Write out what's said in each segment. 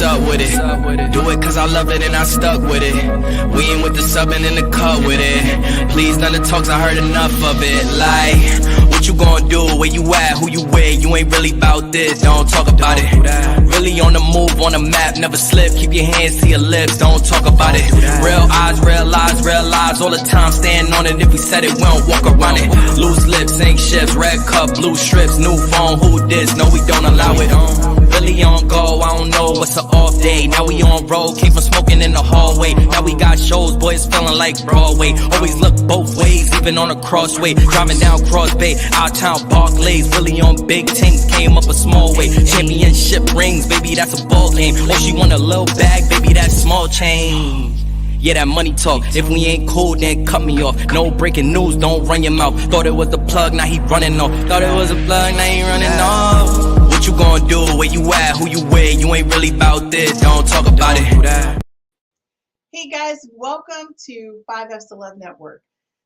what's up with it? Do it cause I love it and I stuck with it. We ain't with the subbing in the cut with it. Please none of the talks, I heard enough of it. Like, what you gonna do? Where you at? Who you with? You ain't really about this, don't talk about it. Really on the move, on the map, never slip. Keep your hands to your lips, don't talk about it. Real eyes, real lives, all the time. Stand on it, if we said it, we don't walk around it. Loose lips, sink ships, red cup, blue strips, new phone, who this? No, we don't allow it. Really on go, I don't know what's an off day. Now we on road, came from smoking in the hallway. Now we got shows, boys feeling like Broadway. Always look both ways, even on a crossway. Driving down Cross Bay, out town Barclays. Really on big things, came up a small way. Championship rings, baby, that's a ball game. Oh, she want a little bag, baby, that's small change. Yeah, that money talk. If we ain't cool, then cut me off. No breaking news, don't run your mouth. Thought it was the plug, now he running off. Thought it was a plug, now he running off. What you gonna do? Where you at? Who you with? You ain't really about this, don't talk about it. Hey guys, welcome to 5F's to Love Network.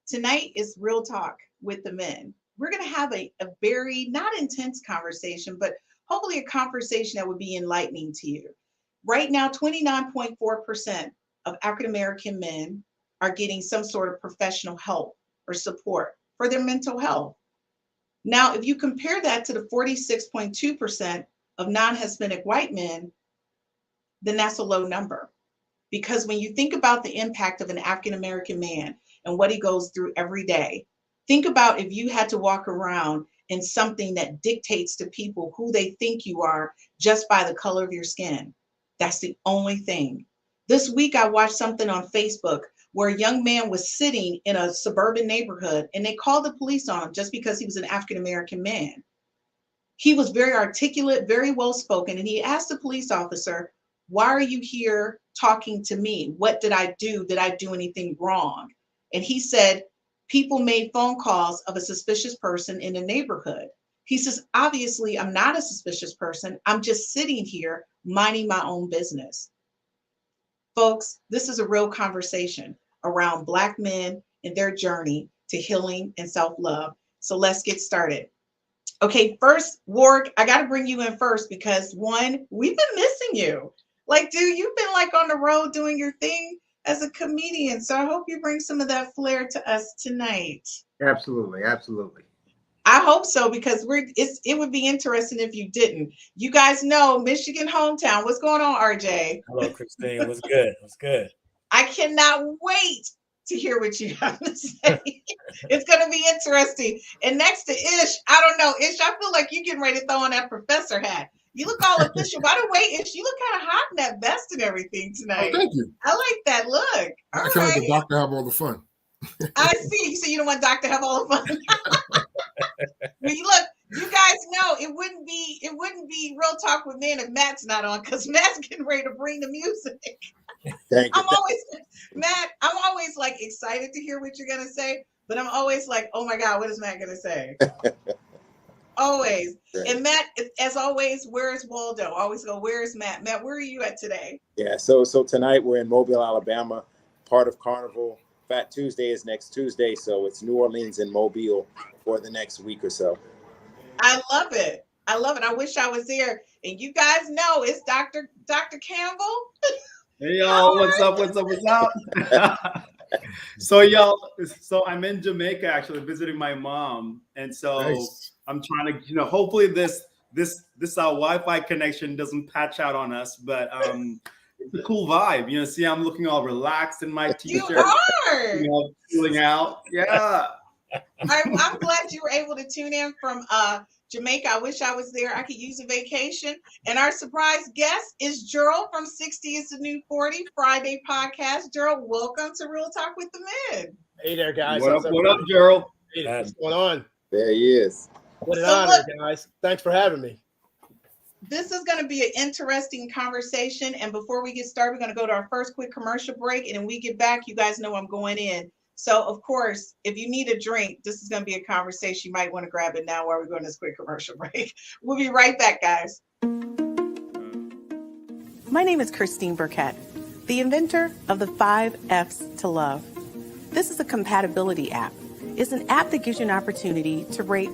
Tonight is Real Talk with the men. We're gonna have a very, not intense conversation, but hopefully a conversation that would be enlightening to you. Right now, 29.4% of African-American men are getting some sort of professional help or support for their mental health. Now, if you compare that to the 46.2% of non-Hispanic white men, then that's a low number. Because when you think about the impact of an African-American man and what he goes through every day, think about if you had to walk around in something that dictates to people who they think you are just by the color of your skin. That's the only thing. This week, I watched something on Facebook where a young man was sitting in a suburban neighborhood and they called the police on him just because he was an African-American man. He was very articulate, very well-spoken, and he asked the police officer, "Why are you here talking to me? What did I do? Did I do anything wrong?" And he said, people made phone calls of a suspicious person in the neighborhood. He says, obviously, I'm not a suspicious person. I'm just sitting here minding my own business. Folks, this is a real conversation around Black men and their journey to healing and self-love. So let's get started. Okay, first, Warrick, I got to bring you in first because one, we've been missing you. Like, dude, you've been like on the road doing your thing as a comedian. So I hope you bring some of that flair to us tonight. Absolutely, absolutely. I hope so, because it would be interesting if you didn't. You guys know Michigan hometown. What's going on, RJ? Hello, Christine. What's good? What's good? I cannot wait to hear what you have to say. It's going to be interesting. And next to Ish, I don't know, Ish, I feel like you're getting ready to throw on that professor hat. You look all official. By the way, Ish, you look kind of hot in that vest and everything tonight. Oh, thank you. I like that look. I try to let the doctor have all the fun. I see. So you don't want doctor to have all the fun. Well, you guys know it wouldn't be Real Talk with Men if Matt's not on, because Matt's getting ready to bring the music. Thank you. I'm always like excited to hear what you're gonna say, but I'm always like, oh my God, what is Matt gonna say? Always. Right. And Matt, as always, where is Waldo? Always go, where is Matt? Matt, where are you at today? Yeah, so tonight we're in Mobile, Alabama, part of Carnival. Fat Tuesday is next Tuesday, so it's New Orleans and Mobile for the next week or so. I love it. I wish I was there. And you guys know it's Dr. Campbell. Hey y'all, what's up? So I'm in Jamaica actually visiting my mom, and so nice. I'm trying to, hopefully this Wi-Fi connection doesn't patch out on us, but it's a cool vibe. See, I'm looking all relaxed in my t-shirt. You are. Feeling out. Yeah. I'm glad you were able to tune in from Jamaica. I wish I was there. I could use a vacation. And our surprise guest is Gerald from 60 is the New 40 Friday podcast. Gerald, welcome to Real Talk with the Men. Hey there, guys. What up, Gerald? Hey, what's going on? There he is. What an honor, guys. Thanks for having me. This is going to be an interesting conversation. And before we get started, we're going to go to our first quick commercial break. And when we get back, you guys know I'm going in. So, of course, if you need a drink, this is going to be a conversation. You might want to grab it now while we're going to this quick commercial break. We'll be right back, guys. My name is Christine Burkette, the inventor of the 5 F's to Love. This is a compatibility app. It's an app that gives you an opportunity to rate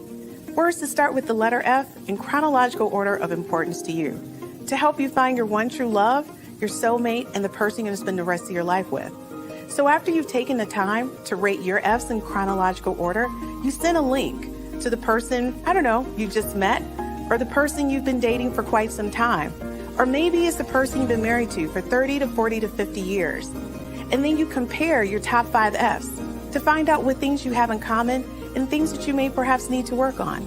words that start with the letter F in chronological order of importance to you. to help you find your one true love, your soulmate, and the person you're going to spend the rest of your life with. So after you've taken the time to rate your F's in chronological order, you send a link to the person, I don't know, you just met, or the person you've been dating for quite some time. Or maybe it's the person you've been married to for 30 to 40 to 50 years. And then you compare your top 5 F's to find out what things you have in common and things that you may perhaps need to work on.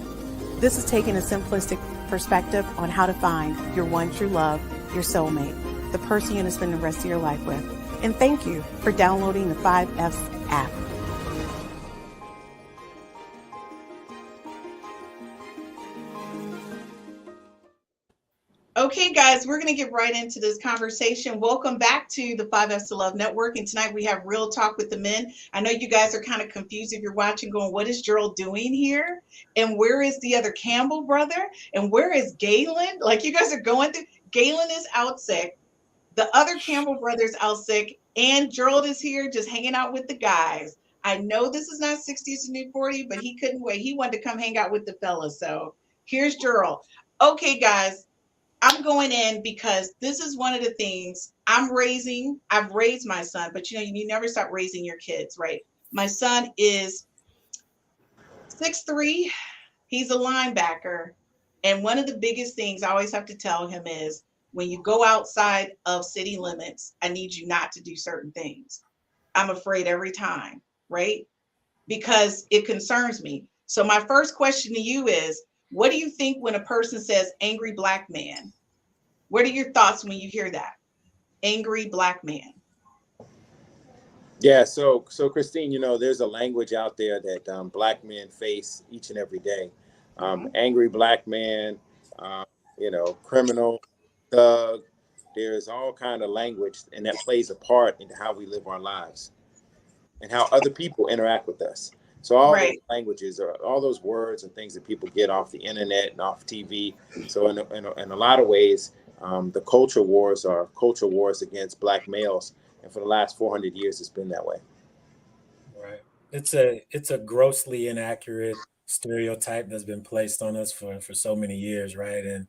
This is taking a simplistic perspective on how to find your one true love, your soulmate, the person you're going to spend the rest of your life with. And thank you for downloading the 5Fs app. Okay, guys, we're going to get right into this conversation. Welcome back to the 5Fs to Love Network. And tonight we have Real Talk with the Men. I know you guys are kind of confused if you're watching, going, what is Gerald doing here? And where is the other Campbell brother? And where is Gaylon? Like, you guys are going through. Gaylon is out sick. The other Campbell brother's out sick. And Gerald is here just hanging out with the guys. I know this is not 60s to new 40, but he couldn't wait. He wanted to come hang out with the fellas. So here's Gerald. Okay, guys. I'm going in because this is one of the things I've raised my son, but you never stop raising your kids, right? My son is 6'3". He's a linebacker. And one of the biggest things I always have to tell him is when you go outside of city limits, I need you not to do certain things. I'm afraid every time, right? Because it concerns me. So my first question to you is, what do you think when a person says angry black man? What are your thoughts when you hear that? Angry black man. Yeah, so Christine, there's a language out there that black men face each and every day. Angry black man, criminal, thug. There's all kind of language, and that plays a part into how we live our lives and how other people interact with us. So all those languages, or all those words and things that people get off the internet and off TV. So in a lot of ways, the culture wars are culture wars against black males, and for the last 400 years, it's been that way. Right. It's a grossly inaccurate stereotype that's been placed on us for so many years, right? And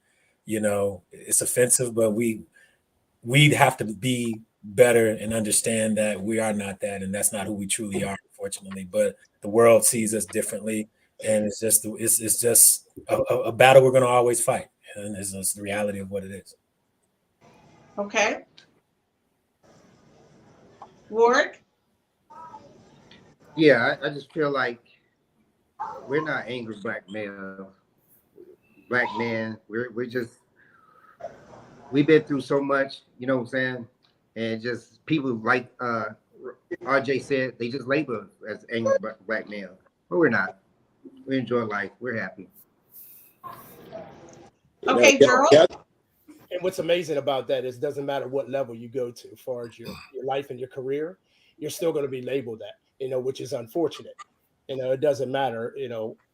it's offensive, but we'd have to be better and understand that we are not that, and that's not who we truly are, unfortunately. But the world sees us differently, and it's just a battle we're going to always fight, and it's the reality of what it is. Okay. Warrick? Yeah, I just feel like we're not angry black men. We've been through so much, you know what I'm saying? And just people like RJ said, they just label us as angry black men. But we're not. We enjoy life. We're happy. Okay, Gerald. And what's amazing about that is it doesn't matter what level you go to as far as your life and your career, you're still going to be labeled that, which is unfortunate. It doesn't matter,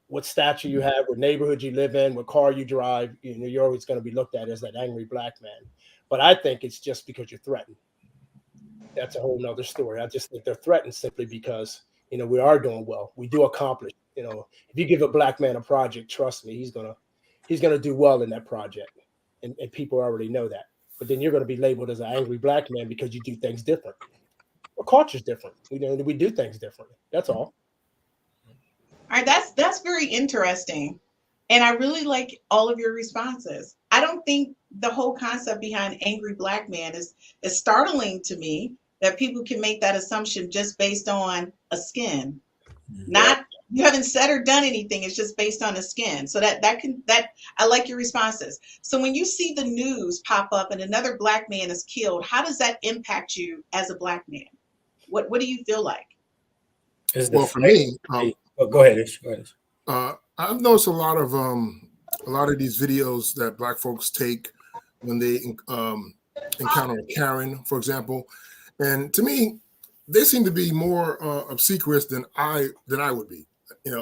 what stature you have, what neighborhood you live in, what car you drive, you're always going to be looked at as that angry black man. But I think it's just because you're threatened. That's a whole nother story. I just think they're threatened simply because, we are doing well. We do accomplish, if you give a black man a project, trust me, he's going to do well in that project. And people already know that. But then you're going to be labeled as an angry black man because you do things different. Our culture's different. We do things differently. That's all. All right, that's very interesting. And I really like all of your responses. I don't think the whole concept behind angry black man is startling to me that people can make that assumption just based on a skin. Not you haven't said or done anything, it's just based on the skin. So that I like your responses. So when you see the news pop up and another black man is killed, how does that impact you as a black man? What do you feel like? Well, for me, go ahead, Ish. I've noticed a lot of these videos that black folks take when they encounter a Karen, for example, and to me, they seem to be more obsequious than I would be. I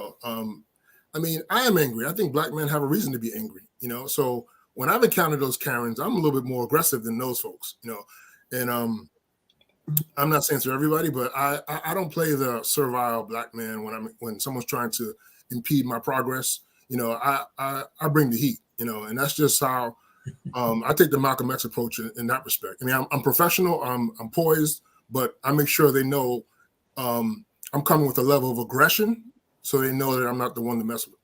am angry. I think black men have a reason to be angry. So when I've encountered those Karens, I'm a little bit more aggressive than those folks. And I'm not saying to everybody, but I don't play the servile black man when someone's trying to impede my progress. I bring the heat. And that's just how I take the Malcolm X approach in that respect. I mean, I'm professional, I'm poised, but I make sure they know I'm coming with a level of aggression, so they know that I'm not the one to mess with.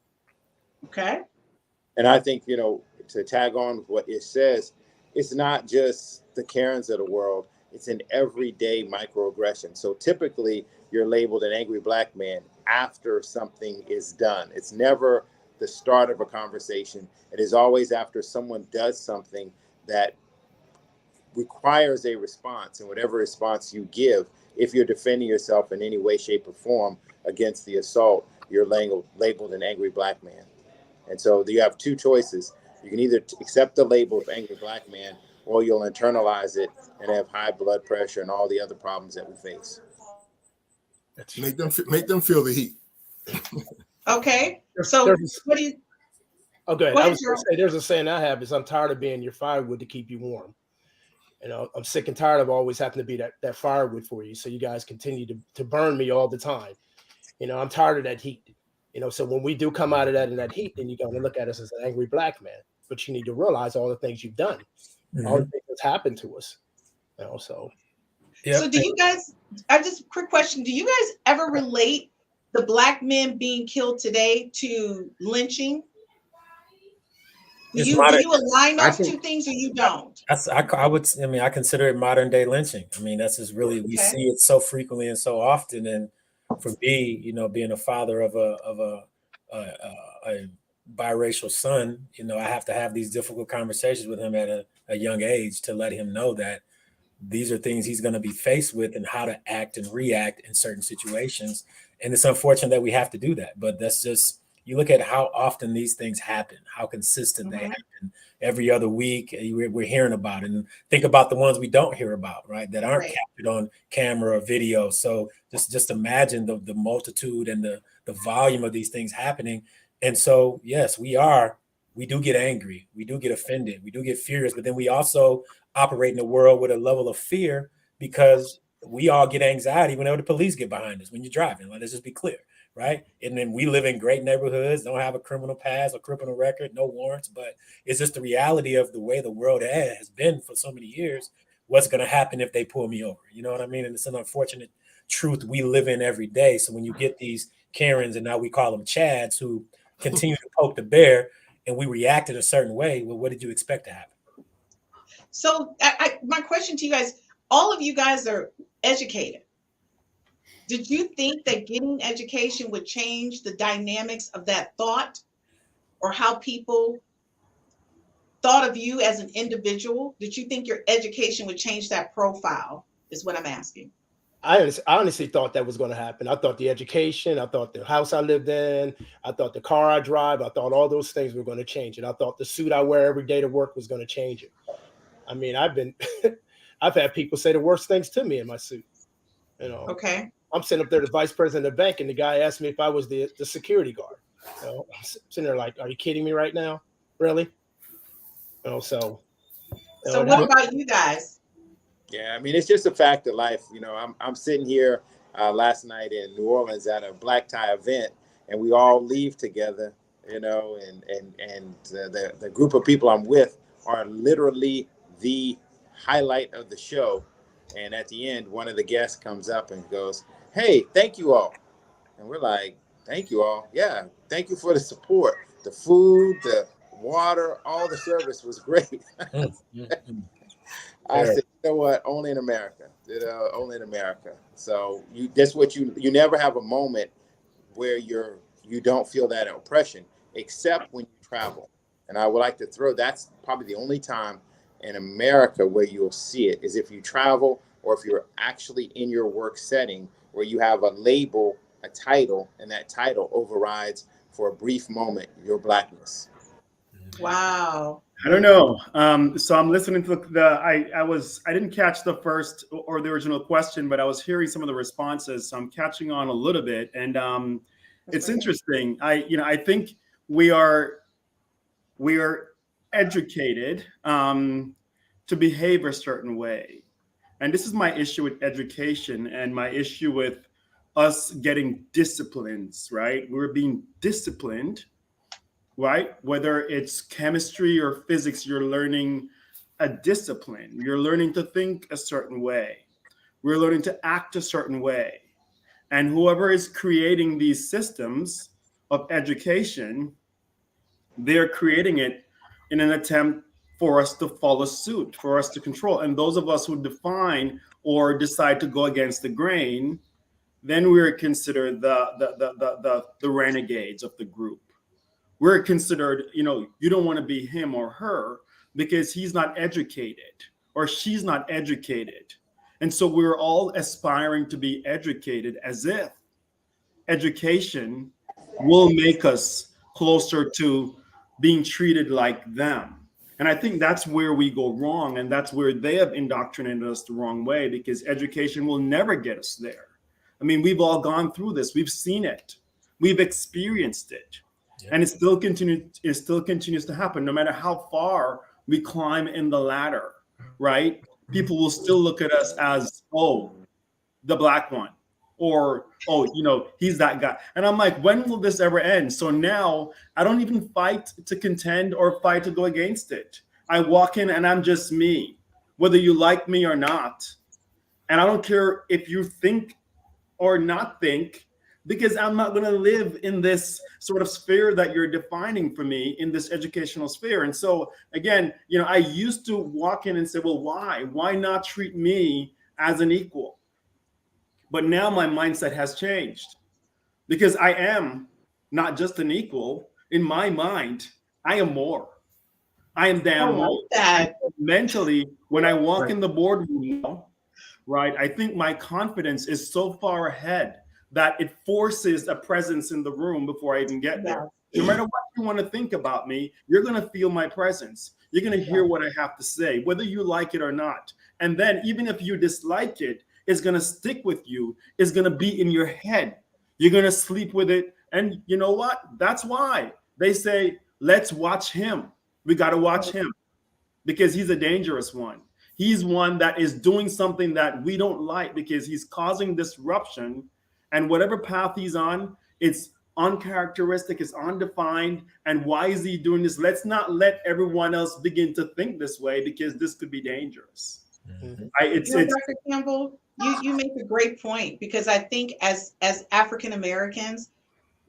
Okay. And I think, to tag on with what it says, it's not just the Karens of the world, it's an everyday microaggression. So typically you're labeled an angry black man after something is done. It's never the start of a conversation. It is always after someone does something that requires a response, and whatever response you give, if you're defending yourself in any way, shape, or form against the assault, you're labeled an angry black man. And so you have two choices. You can either accept the label of angry black man, or you'll internalize it and have high blood pressure and all the other problems that we face. Make them feel the heat. Okay. So what do you? Oh, go ahead. Go I ahead, was going to say, there's a saying I have is, I'm tired of being your firewood to keep you warm. I'm sick and tired of always having to be that firewood for you. So you guys continue to burn me all the time. I'm tired of that heat. So when we do come out of that heat, then you're going to look at us as an angry black man. But you need to realize all the things you've done, all the things that's happened to us. So. Yeah. So do you guys? Quick question: do you guys ever relate the black men being killed today to lynching? Do you align those two things, or you don't? I consider it modern day lynching. I mean, that's just really, we see it so frequently and so often. And for me, being a father of a biracial son, I have to have these difficult conversations with him at a young age to let him know that these are things he's going to be faced with and how to act and react in certain situations. And it's unfortunate that we have to do that, but that's just, you look at how often these things happen, how consistent they happen every other week. We're hearing about it, and think about the ones we don't hear about, right? That aren't captured on camera or video. So just imagine the multitude and the volume of these things happening. And so, yes, we do get angry. We do get offended. We do get furious, but then we also operate in a world with a level of fear, because we all get anxiety whenever the police get behind us when you're driving. Let's just be clear. Right. And then we live in great neighborhoods, don't have a criminal past or criminal record, no warrants, but it's just the reality of the way the world has been for so many years. What's going to happen if they pull me over? You know what I mean? And it's an unfortunate truth we live in every day. So when you get these Karens, and now we call them Chads, who continue to poke the bear, and we react in a certain way, well, what did you expect to happen? So my question to you guys, all of you guys are educated. Did you think that getting education would change the dynamics of that thought, or how people thought of you as an individual? Did you think your education would change that profile, is what I'm asking? I honestly thought that was going to happen. I thought the education, I thought the house I lived in, I thought the car I drive, I thought all those things were going to change it. I thought the suit I wear every day to work was going to change it. I mean, I've had people say the worst things to me in my suit. Okay. I'm sitting up there, the vice president of the bank, and the guy asked me if I was the security guard. I'm sitting there like, are you kidding me right now? Really? So what about you guys? Yeah, I mean, it's just a fact of life. I'm sitting here last night in New Orleans at a black tie event, and we all leave together, and the group of people I'm with are literally the highlight of the show. And at the end, one of the guests comes up and goes, "Hey, thank you all." And we're like, "Thank you all." Yeah, thank you for the support. The food, the water, all the service was great. I said, you know what? Only in America. Only in America. So you never have a moment where you don't feel that oppression, except when you travel. And I would like to that's probably the only time in America where you'll see it, is if you travel, or if you're actually in your work setting where you have a label, a title, and that title overrides for a brief moment your blackness. Wow. I don't know. So I'm listening to I didn't catch the first or the original question, but I was hearing some of the responses. So I'm catching on a little bit, and it's interesting. I think we are educated to behave a certain way, and this is my issue with education and my issue with us getting disciplines. Right, we're being disciplined right? Whether it's chemistry or physics, you're learning a discipline. You're learning to think a certain way. We're learning to act a certain way. And whoever is creating these systems of education, they're creating it in an attempt for us to follow suit, for us to control. And those of us who define or decide to go against the grain, then we're considered the renegades of the group. We're considered, you don't want to be him or her because he's not educated or she's not educated. And so we're all aspiring to be educated as if education will make us closer to being treated like them. And I think that's where we go wrong. And that's where they have indoctrinated us the wrong way, because education will never get us there. I mean, we've all gone through this. We've seen it. We've experienced it. Yeah. And it still continues to happen, no matter how far we climb in the ladder, right? People will still look at us as, oh, the black one, or, oh, he's that guy. And I'm like, when will this ever end? So now I don't even fight to contend or fight to go against it. I walk in and I'm just me, whether you like me or not. And I don't care if you think or not think, because I'm not going to live in this sort of sphere that you're defining for me, in this educational sphere. And so again, I used to walk in and say, well, why not treat me as an equal? But now my mindset has changed, because I am not just an equal. In my mind, I am more. I am damn more. Mentally, when I walk in the boardroom now, right, I think my confidence is so far ahead that it forces a presence in the room before I even get there. No matter what you want to think about me, you're going to feel my presence. You're going to hear what I have to say, whether you like it or not. And then even if you dislike it, it's going to stick with you. It's going to be in your head. You're going to sleep with it. And you know what? That's why they say, let's watch him. We got to watch him, because he's a dangerous one. He's one that is doing something that we don't like, because he's causing disruption. And whatever path he's on, it's uncharacteristic, it's undefined. And why is he doing this? Let's not let everyone else begin to think this way, because this could be dangerous. Mm-hmm. Dr. Campbell, you make a great point, because I think as African Americans,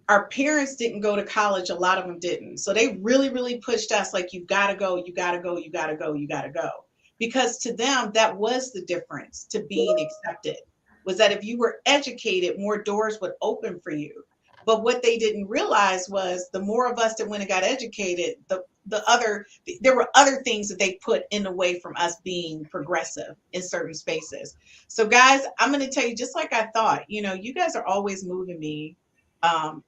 our parents didn't go to college. A lot of them didn't. So they really, really pushed us like, you got to go, you got to go, you got to go, you got to go. Because to them, that was the difference to being accepted, was that if you were educated, more doors would open for you. But what they didn't realize was the more of us that went and got educated, there were other things that they put in the way from us being progressive in certain spaces. So guys, I'm going to tell you, just like I thought, you guys are always moving me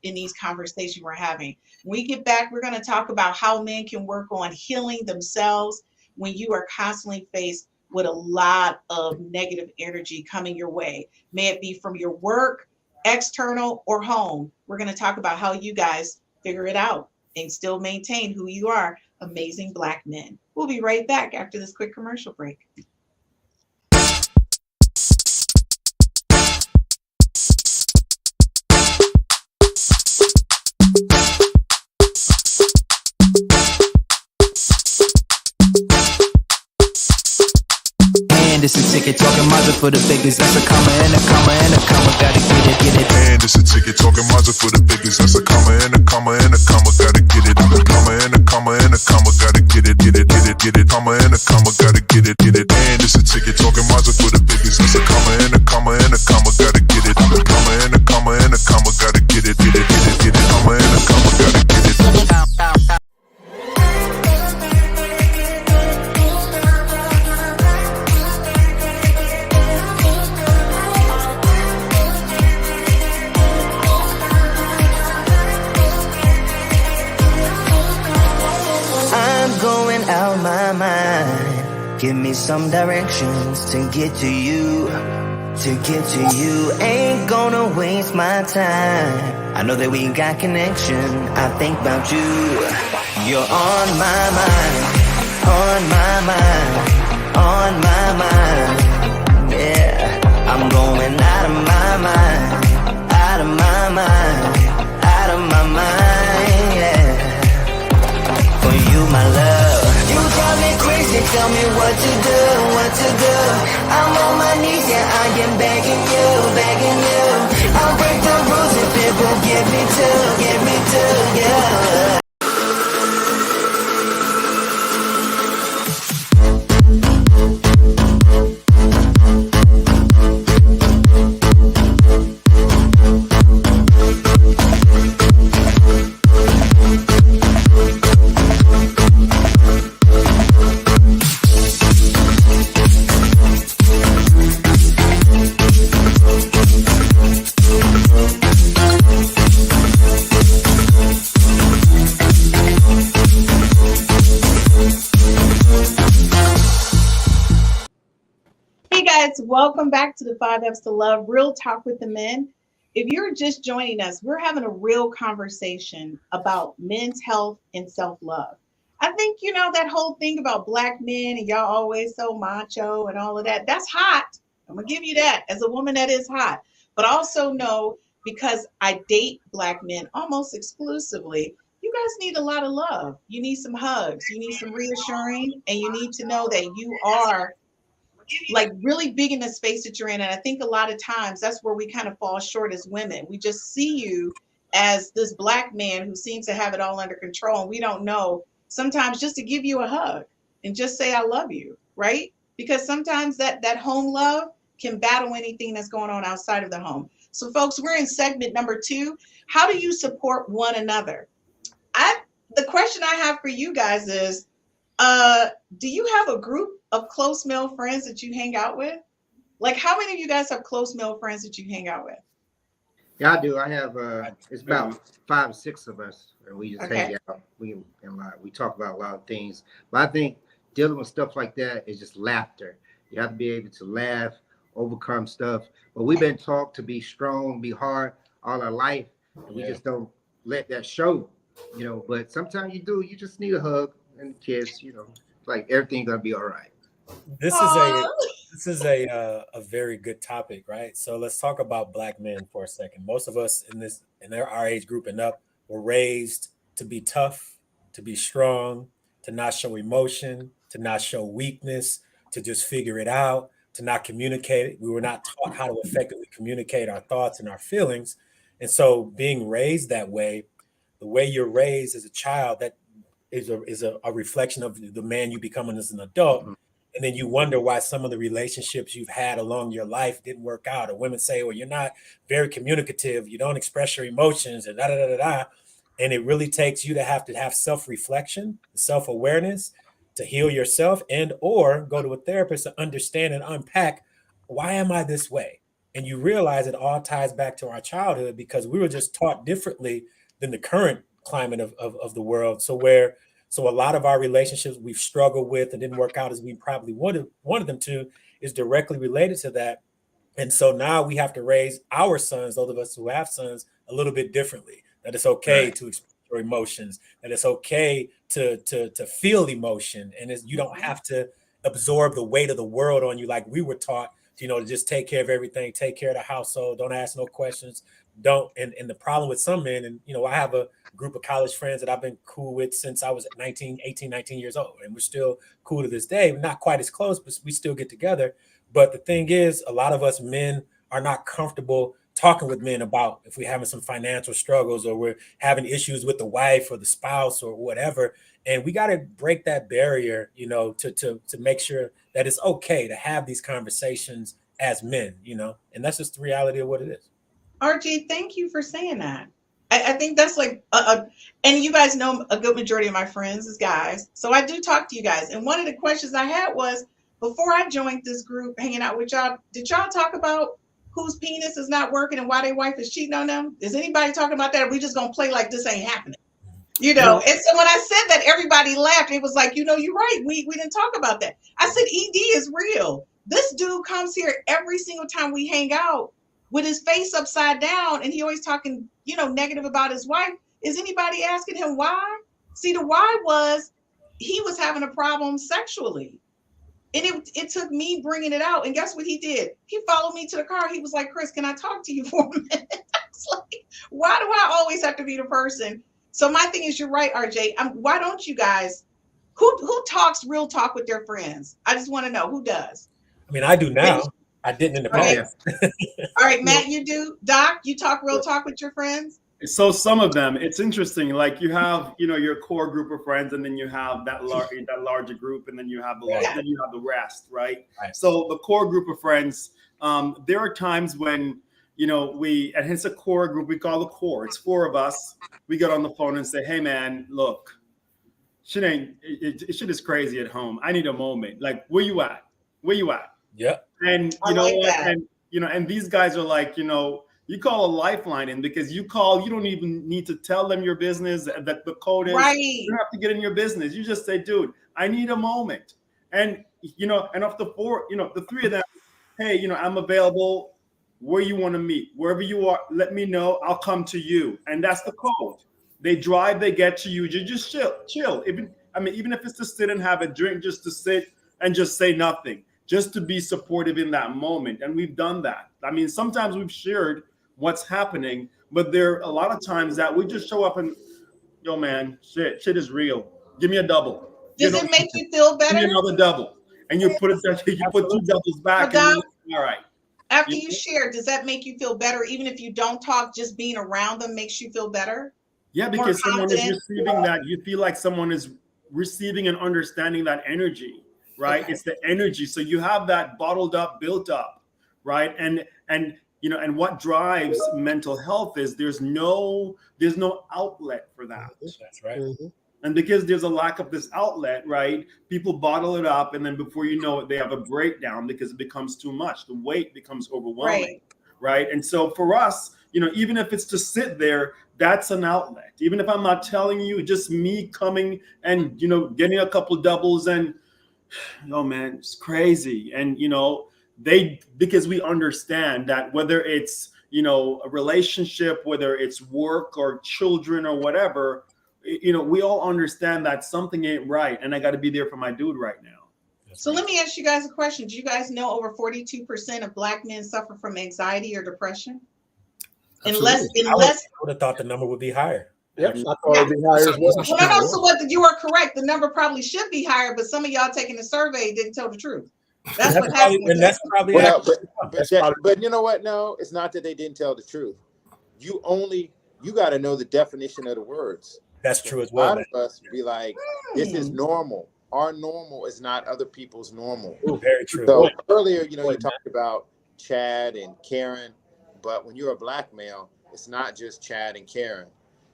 in these conversations we're having. When we get back, we're going to talk about how men can work on healing themselves when you are constantly faced with a lot of negative energy coming your way. May it be from your work, external, or home. We're going to talk about how you guys figure it out and still maintain who you are, amazing black men. We'll be right back after this quick commercial break. And it's a ticket talking Mazda for the biggest. That's a comma and a comma and a comma. Gotta get it. And it's a ticket talking Mazda for the biggest. That's a comma and a comma and a comma. Gotta get it. I'm a comma and a comma and a comma. Gotta get it. Comma and a comma. Gotta get it. And it's a ticket talking Mazda for the biggest. That's a comma and a comma and a comma. Gotta get it. I'm a comma and a comma and a comma. Gotta get it. Comma and a comma. Gotta get it. Out my mind, give me some directions to get to you. Ain't gonna waste my time. I know that we got connection. I think about you. You're on my mind, yeah. I'm going out of my mind, yeah. welcome back to the 5Fs to Love, Real Talk with the Men. If you're just joining us, we're having a real conversation about men's health and self-love. I think, that whole thing about black men and y'all always so macho and all of that, that's hot. I'm going to give you that as a woman that is hot. But also know, because I date black men almost exclusively, you guys need a lot of love. You need some hugs. You need some reassuring. And you need to know that you are like really big in the space that you're in. And I think a lot of times that's where we kind of fall short as women. We just see you as this black man who seems to have it all under control. And we don't know sometimes just to give you a hug and just say, I love you, right? Because sometimes that home love can battle anything that's going on outside of the home. So folks, we're in segment number 2. How do you support one another? The question I have for you guys is, do you have a group of close male friends that you hang out with? Like, how many of you guys have close male friends that you hang out with? Yeah, I do. I have it's about 5 or 6 of us, and we just hang out. We talk about a lot of things. But I think dealing with stuff like that is just laughter. You have to be able to laugh, overcome stuff. But we've been taught to be strong, be hard all our life, and we just don't let that show, But sometimes you do. You just need a hug and a kiss, Like everything's gonna be all right. This is a very good topic, right? So let's talk about black men for a second. Most of us in our age group and up were raised to be tough, to be strong, to not show emotion, to not show weakness, to just figure it out, to not communicate. We were not taught how to effectively communicate our thoughts and our feelings. And so being raised that way, the way you're raised as a child, that is a reflection of the man you become as an adult. Mm-hmm. And then you wonder why some of the relationships you've had along your life didn't work out. Or women say, well, you're not very communicative. You don't express your emotions and da-da-da-da-da. And it really takes you to have self-reflection, self-awareness to heal yourself and or go to a therapist to understand and unpack, why am I this way? And you realize it all ties back to our childhood because we were just taught differently than the current climate of the world. So a lot of our relationships we've struggled with and didn't work out as we probably wanted them to is directly related to that. And so now we have to raise our sons, those of us who have sons, a little bit differently. That it's okay to express your emotions, that it's okay to feel emotion, and you don't have to absorb the weight of the world on you like we were taught, to just take care of everything, take care of the household, don't ask no questions, and the problem with some men, and I have a group of college friends that I've been cool with since I was 18, 19 years old, and we're still cool to this day. We're not quite as close, but we still get together. But the thing is, a lot of us men are not comfortable talking with men about if we're having some financial struggles or we're having issues with the wife or the spouse or whatever. And we got to break that barrier, to make sure that it's okay to have these conversations as men, and that's just the reality of what it is. RG, thank you for saying that. I think that's like, and you guys know a good majority of my friends is guys. So I do talk to you guys. And one of the questions I had was, before I joined this group, hanging out with y'all, did y'all talk about whose penis is not working and why their wife is cheating on them? Is anybody talking about that? Or are we just going to play like this ain't happening? And so when I said that, everybody laughed. It was like, you're right. We didn't talk about that. I said, ED is real. This dude comes here every single time we hang out with his face upside down, and he always talking, negative about his wife. Is anybody asking him why? See, the why was he was having a problem sexually. And it took me bringing it out. And guess what he did? He followed me to the car. He was like, Chris, can I talk to you for a minute? I was like, why do I always have to be the person? So my thing is, you're right, RJ. Why don't you guys, who talks real talk with their friends? I just want to know who does. I mean, I do now. I didn't in the past. All right, Matt, you do. Doc, you talk real talk with your friends? So some of them, it's interesting. Like you have, your core group of friends, and then you have that larger group, and then you have the rest, right? So the core group of friends, there are times when, and it's a core group. We call the core. It's 4 of us. We get on the phone and say, "Hey, man, look, shit is crazy at home. I need a moment. Like, where you at? Where you at?" Yeah. And you know what? And these guys are like, you call a lifeline in, because you don't even need to tell them your business, that the code is right. You don't have to get in your business. You just say, dude, I need a moment. And, and of the 4, the 3 of them, hey, I'm available. Where you want to meet, wherever you are, let me know. I'll come to you. And that's the code. They drive, they get to you. You just chill. Even if it's to sit and have a drink, just to sit and just say nothing, just to be supportive in that moment. And we've done that. Sometimes we've shared what's happening, but there are a lot of times that we just show up and, yo, man, shit is real. Give me a double. Does it make you feel better? Give me another double. And you put 2 doubles back. And all right. After you share, does that make you feel better? Even if you don't talk, just being around them makes you feel better? Yeah, because someone is receiving that. You feel like someone is receiving and understanding that energy, right? Okay. It's the energy. So you have that bottled up, built up, right? And what drives mental health is there's no outlet for that. That's right. Mm-hmm. And because there's a lack of this outlet, right? People bottle it up, and then before you know it, they have a breakdown because it becomes too much. The weight becomes overwhelming, right? And so for us, even if it's to sit there, that's an outlet. Even if I'm not telling you, just me coming and getting a couple doubles, and oh man, it's crazy. And because we understand that whether it's a relationship, whether it's work or children or whatever. We all understand that something ain't right, and I got to be there for my dude right now. So let me ask you guys a question. Do you guys know over 42% of Black men suffer from anxiety or depression? Unless I would have thought the number would be higher. Yep, I thought it would be higher as well. Well, so you are correct. The number probably should be higher, but some of y'all taking the survey didn't tell the truth. That's what happened. And that's probably but you know what? No, it's not that they didn't tell the truth. You got to know the definition of the words. That's true as well. A lot of us be like, this is normal. Our normal is not other people's normal. Ooh, very true. So earlier, you talked about Chad and Karen, but when you're a Black male, it's not just Chad and Karen.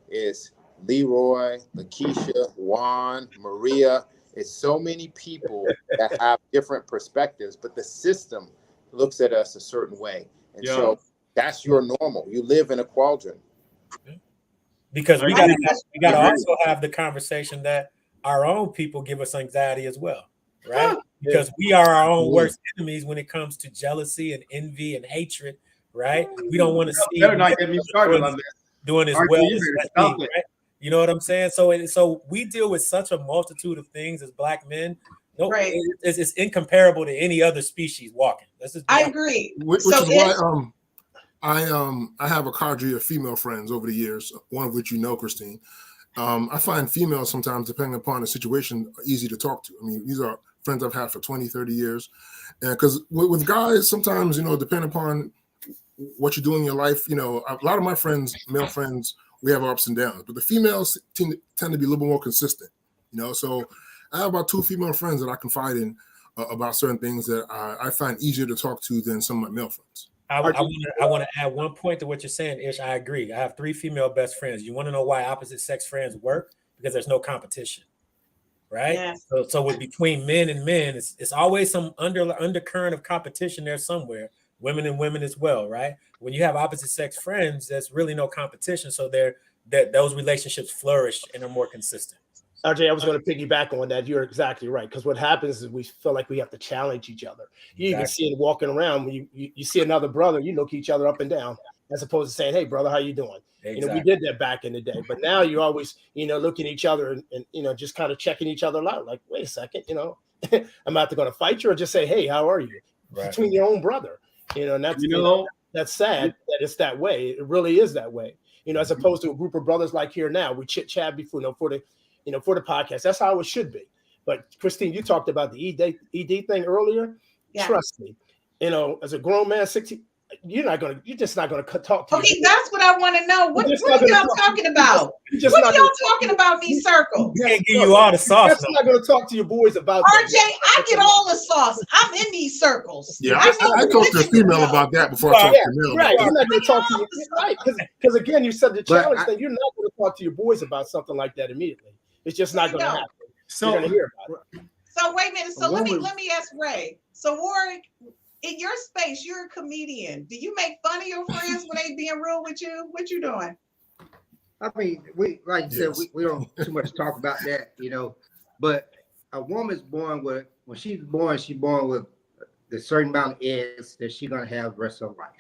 It's Leroy, Lakeisha, Juan, Maria. It's so many people that have different perspectives, but the system looks at us a certain way. And so that's your normal. You live in a quadrant. Because we got to also have the conversation that our own people give us anxiety as well, right? Because we are our own worst enemies when it comes to jealousy and envy and hatred, right? We don't want to see better not get me started on this. Doing as well as me, right? You know what I'm saying? So we deal with such a multitude of things as Black men. No, it's incomparable to any other species walking. I agree. Which is why I have a cadre of female friends over the years, one of which Christine. I find females sometimes, depending upon the situation, are easy to talk to. These are friends I've had for 20, 30 years. And because with guys, sometimes, depending upon what you do in your life, a lot of my friends, male friends, we have our ups and downs. But the females tend to be a little bit more consistent, So I have about 2 female friends that I confide in about certain things that I find easier to talk to than some of my male friends. I want to add one point to what you're saying, Ish. I agree. I have 3 female best friends. You want to know why opposite sex friends work? Because there's no competition, right? Yes. So with between men and men, it's always some undercurrent of competition there somewhere. Women and women as well, right? When you have opposite sex friends, there's really no competition. So those relationships flourish and are more consistent. RJ, I was going to piggyback on that. You're exactly right. Because what happens is we feel like we have to challenge each other. You even see it walking around. When you see another brother, you look each other up and down, as opposed to saying, "Hey, brother, how you doing?" Exactly. We did that back in the day. But now you always, looking at each other and just kind of checking each other out. Like, wait a second, I'm either going to fight you or just say, "Hey, how are you?" Right. Between your own brother, and that's that's sad that it's that way. It really is that way. As opposed to a group of brothers like here now, we chit chat before, for the podcast. That's how it should be. But Christine, you talked about the ED thing earlier. Yeah. Trust me, as a grown man, 60, you're just not gonna talk to. Okay, that's what I want to know. What are y'all talking about? What are y'all talking about? These circles. We can't give you all the sauce. That's not gonna talk to your boys about. RJ, I get all the sauce. I'm in these circles. Yeah, I talked to a female about that before I talked to male. Right, you're not gonna talk to you. Right, because again, you said the challenge thing. You're not gonna talk to your boys about something like that immediately. It's just not gonna happen. So you're gonna hear about it. So wait a minute. So let me ask Ray. So Warrick, in your space, you're a comedian. Do you make fun of your friends when they being real with you? What you doing? We like you said, we don't too much talk about that, But a woman's born with, when she's born with the certain amount of eggs that she's gonna have the rest of her life.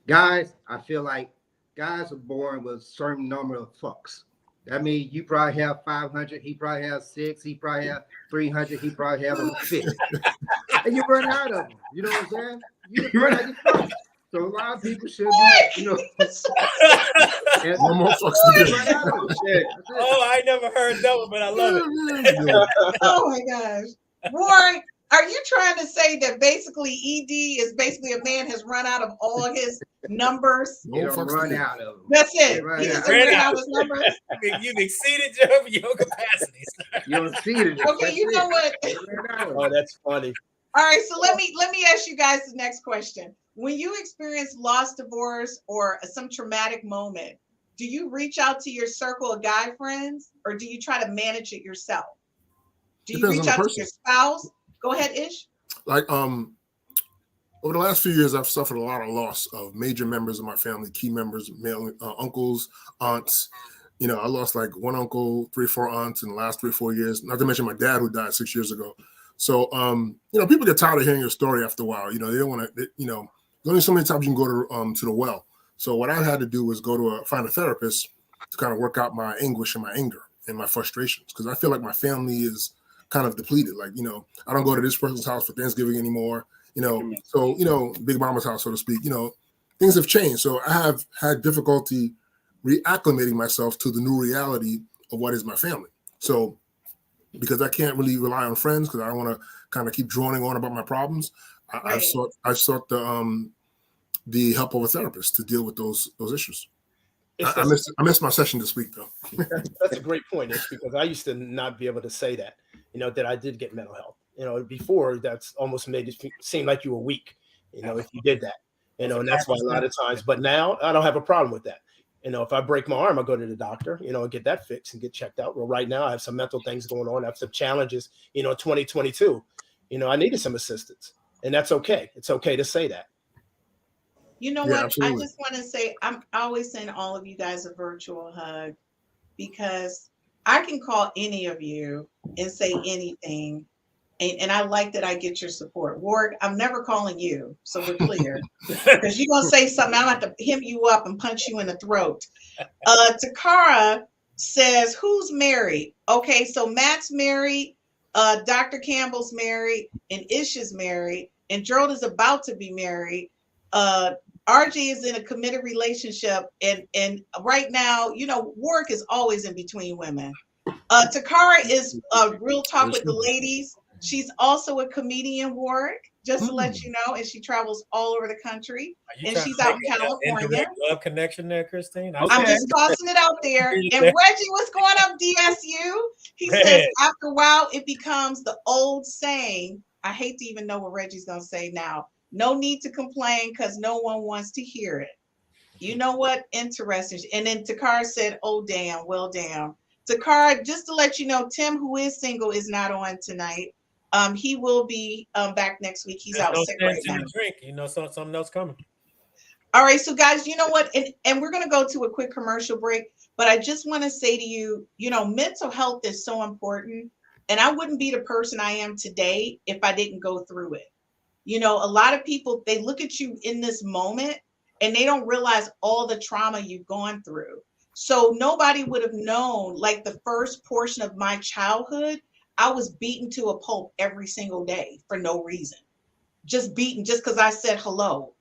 Guys, I feel like guys are born with a certain number of fucks. That means you probably have 500, he probably has 6, he probably have 300, he probably have 50. And you run out of them. You know what I'm saying? You run out of fucks. So a lot of people should be, you know. One more fucks to get. Oh, I never heard that one, but I love it. Oh my gosh. Warrick, are you trying to say that basically ED is basically a man has run out of all his numbers? You don't run out of them. That's it. He doesn't run out of his numbers. You've exceeded your capacities. You exceeded it. Okay, you know what? Oh, that's funny. All right, so let me ask you guys the next question. When you experience loss, divorce, or some traumatic moment, do you reach out to your circle of guy friends, or do you try to manage it yourself? Do you reach out to your spouse? Go ahead, Ish. Like over the last few years, I've suffered a lot of loss of major members of my family, key members, male uncles, aunts. You know, I lost like one uncle, 3 or 4 aunts in the last 3 or 4 years. Not to mention my dad, who died 6 years ago. So, you know, people get tired of hearing your story after a while. You know, they don't want to. You know, there's only so many times you can go to the well. So what I had to do was go to find a therapist to kind of work out my anguish and my anger and my frustrations, because I feel like my family is kind of depleted. Like, you know, I don't go to this person's house for Thanksgiving anymore. You know, so, you know, Big Mama's house, so to speak. You know, things have changed. So I have had difficulty reacclimating myself to the new reality of what is my family. So because I can't really rely on friends, because I don't want to kind of keep droning on about my problems, I sought the help of a therapist to deal with those issues. I missed my session this week, though. That's a great point, Ish, because I used to not be able to say that, you know, that I did get mental health. You know, before that's almost made it seem like you were weak, you know, if you did that, you know, and that's why a lot of times, but now I don't have a problem with that. You know, if I break my arm, I go to the doctor, you know, and get that fixed and get checked out. Well, right now I have some mental things going on. I have some challenges, you know, 2022, you know, I needed some assistance, and that's okay. It's okay to say that. You know what? Absolutely. I just want to say, I'm always sending all of you guys a virtual hug, because I can call any of you and say anything. And I like that I get your support. Warrick, I'm never calling you, so we're clear. Because you're going to say something, I'm going to have to hem you up and punch you in the throat. Takara says, who's married? Okay, so Matt's married, Dr. Campbell's married, and Ish is married, and Gerald is about to be married. RJ is in a committed relationship, and right now, you know, Warrick is always in between women. Takara is Real Talk with the Ladies. She's also a comedian, Warrick, just to let you know, and she travels all over the country, and she's out in California. Love connection there, Christine. Okay. I'm just tossing it out there. And Reggie, what's going up, DSU? He says, after a while, it becomes the old saying. I hate to even know what Reggie's going to say now. No need to complain, because no one wants to hear it. You know what? Interesting. And then Takara said, oh, damn. Well, damn. Takara, just to let you know, Tim, who is single, is not on tonight. He will be back next week. He's out sick right now. Drink. You know, something else coming. All right, so guys, you know what? And we're going to go to a quick commercial break. But I just want to say to you, you know, mental health is so important. And I wouldn't be the person I am today if I didn't go through it. You know, a lot of people, they look at you in this moment and they don't realize all the trauma you've gone through. So nobody would have known, like the first portion of my childhood, I was beaten to a pulp every single day for no reason. Just beaten just because I said hello.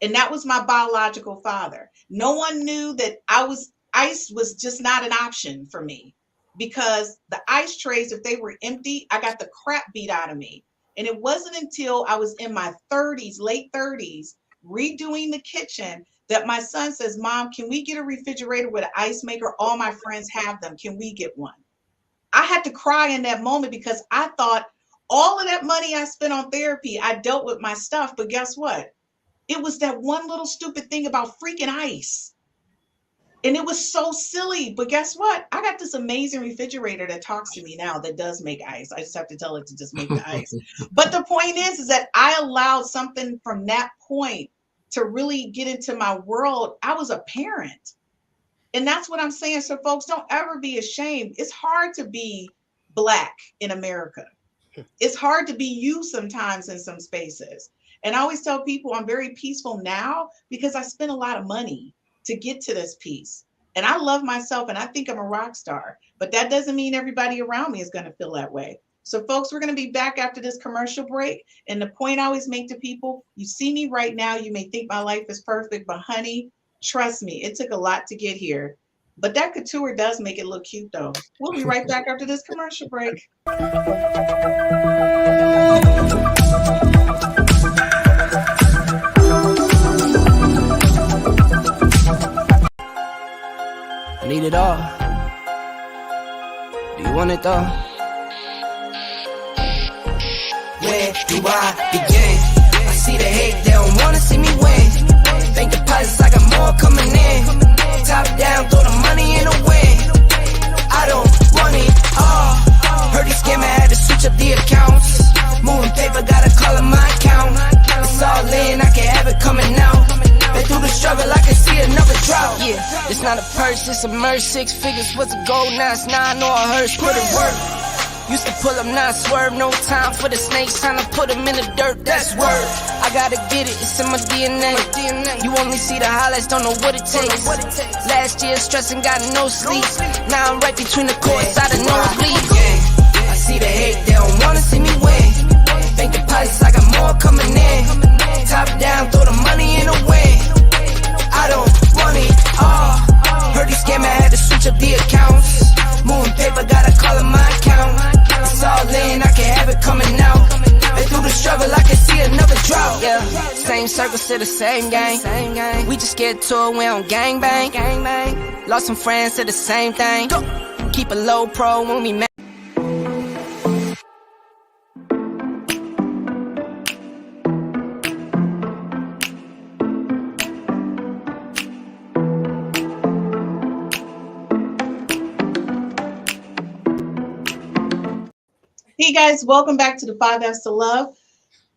And that was my biological father. No one knew that ice was just not an option for me, because the ice trays, if they were empty, I got the crap beat out of me. And it wasn't until I was in my 30s, late 30s, redoing the kitchen, that my son says, Mom, can we get a refrigerator with an ice maker? All my friends have them. Can we get one? I had to cry in that moment, because I thought all of that money I spent on therapy, I dealt with my stuff. But guess what? It was that one little stupid thing about freaking ice. And it was so silly. But guess what? I got this amazing refrigerator that talks to me now that does make ice. I just have to tell it to just make the ice. But the point is that I allowed something from that point to really get into my world. I was a parent. And that's what I'm saying. So folks, don't ever be ashamed. It's hard to be Black in America. It's hard to be you sometimes in some spaces. And I always tell people I'm very peaceful now because I spent a lot of money to get to this peace. And I love myself and I think I'm a rock star, but that doesn't mean everybody around me is going to feel that way. So folks, we're going to be back after this commercial break. And the point I always make to people, you see me right now, you may think my life is perfect, but honey, trust me, it took a lot to get here. But that couture does make it look cute though. We'll be right back after this commercial break. I need it all. Do you want it though? Where do I begin? I see the hate, they don't wanna see me win. Bank deposits, I got more coming in. Top down, throw the money in the wind. I don't want it all. Heard he scammer had to switch up the accounts. Moving paper, gotta call it my account. It's all in, I can have it coming out. Been through the struggle, I can see another drought. Yeah, it's not a purse, it's a merch. 6 figures was a goal, now it's 9 or a hearse. Put it work. Used to pull up, not swerve. No time for the snakes, time to put them in the dirt. That's word. I gotta get it, it's in my DNA. You only see the highlights, don't know what it takes. Last year stressing, got no sleep. Now I'm right between the courts, I don't know it bleeds. I see the hate, they don't wanna see me win. Bank deposits, I got more coming in. Top down, throw the money in the wind. I don't want it all. Heard he scammer had to switch up the accounts. Moving paper, gotta call it my account. It's all in, I can have it coming out. And through the struggle, I can see another drought. Yeah, same circle, still the same gang. We just get to it, we don't gangbang. Lost some friends, said the same thing. Keep a low pro when we mad. Hey guys, welcome back to the 5F's to Love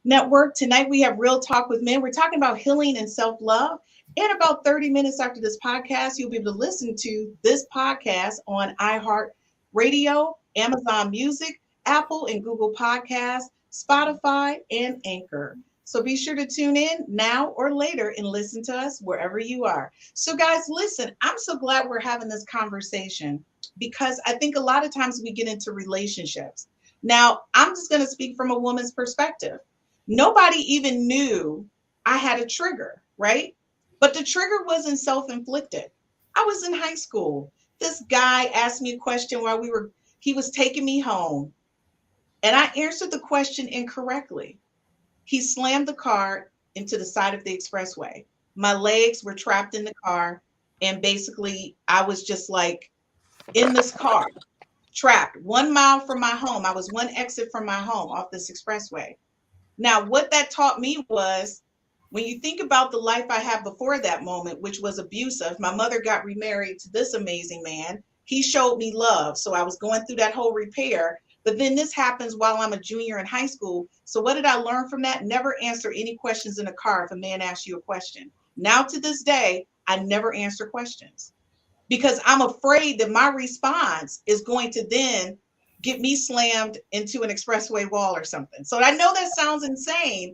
Network. Tonight we have Real Talk with Men. We're talking about healing and self-love. In about 30 minutes after this podcast, you'll be able to listen to this podcast on iHeartRadio, Amazon Music, Apple and Google Podcasts, Spotify, and Anchor. So be sure to tune in now or later and listen to us wherever you are. So guys, listen, I'm so glad we're having this conversation because I think a lot of times we get into relationships. Now, I'm just going to speak from a woman's perspective. Nobody even knew I had a trigger, right? But the trigger wasn't self-inflicted. I was in high school. This guy asked me a question while he was taking me home. And I answered the question incorrectly. He slammed the car into the side of the expressway. My legs were trapped in the car. And basically, I was just like in this car. Trapped 1 mile from my home. I was one exit from my home off this expressway. Now, what that taught me was when you think about the life I had before that moment, which was abusive, my mother got remarried to this amazing man. He showed me love. So I was going through that whole repair. But then this happens while I'm a junior in high school. So what did I learn from that? Never answer any questions in a car if a man asks you a question. Now to this day, I never answer questions. Because I'm afraid that my response is going to then get me slammed into an expressway wall or something. So I know that sounds insane,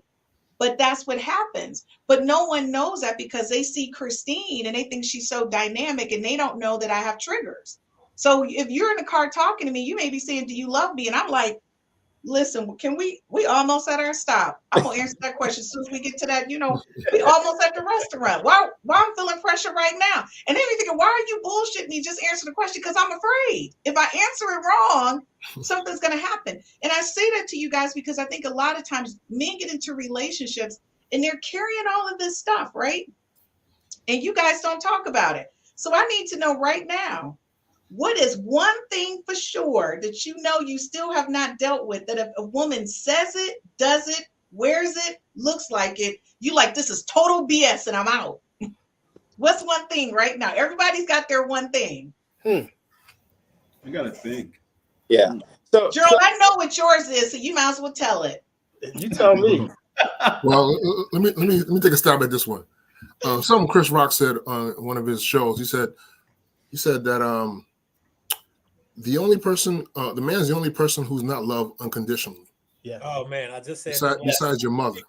but that's what happens. But no one knows that because they see Christine and they think she's so dynamic and they don't know that I have triggers. So if you're in the car talking to me, you may be saying, do you love me? And I'm like, listen, can we almost at our stop. I'm going to answer that question as soon as we get to that, we almost at the restaurant. Why I'm feeling pressure right now? And then you're thinking, why are you bullshitting me? Just answer the question because I'm afraid. If I answer it wrong, something's going to happen. And I say that to you guys because I think a lot of times men get into relationships and they're carrying all of this stuff, right? And you guys don't talk about it. So I need to know right now, what is one thing for sure that you still have not dealt with, that if a woman says it, does it, wears it, looks like it, you like, this is total BS and I'm out? What's one thing right now? Everybody's got their one thing. I got to think. Yeah. So, Gerald, I know what yours is, so you might as well tell it. You tell me. Well, let me take a stab at this one. Something Chris Rock said on one of his shows. He said that the man's the only person who's not loved unconditionally. Yeah. Oh man, I just said besides your mother.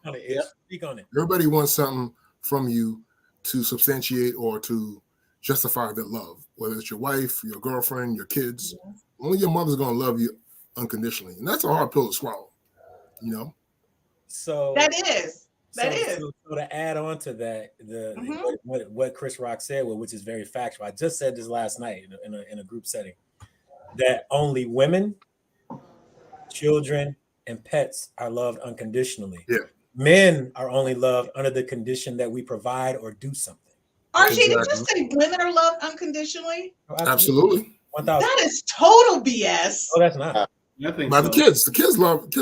Speak on it. Everybody wants something from you to substantiate or to justify their love, whether it's your wife, your girlfriend, your kids. Only your mother's gonna love you unconditionally, and that's a hard pill to swallow. You know. So that is. So to add on to that, what Chris Rock said, which is very factual. I just said this last night in a group setting, that only women, children, and pets are loved unconditionally. Yeah. Men are only loved under the condition that we provide or do something. RJ, did you say women are loved unconditionally? Absolutely. 1,000. That is total BS. Oh, that's not. By the kids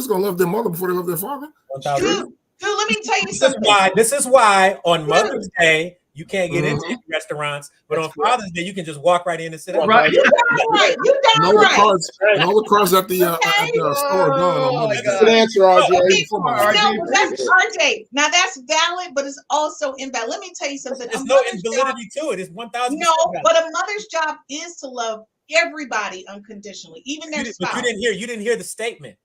gonna love their mother before they love their father. 1,000. Dude, let me tell you something. This is why on Mother's Day you can't get into restaurants, but on Father's Day you can just walk right in and sit down. Right. You damn right. You damn all right. The cards at the store gone. Good answer, RJ. No, that's RJ. Now that's valid, but it's also invalid. Let me tell you something. There's no invalidity to it. It's 1,000%. No, but a mother's job is to love everybody unconditionally, even their spouse. But you didn't hear the statement.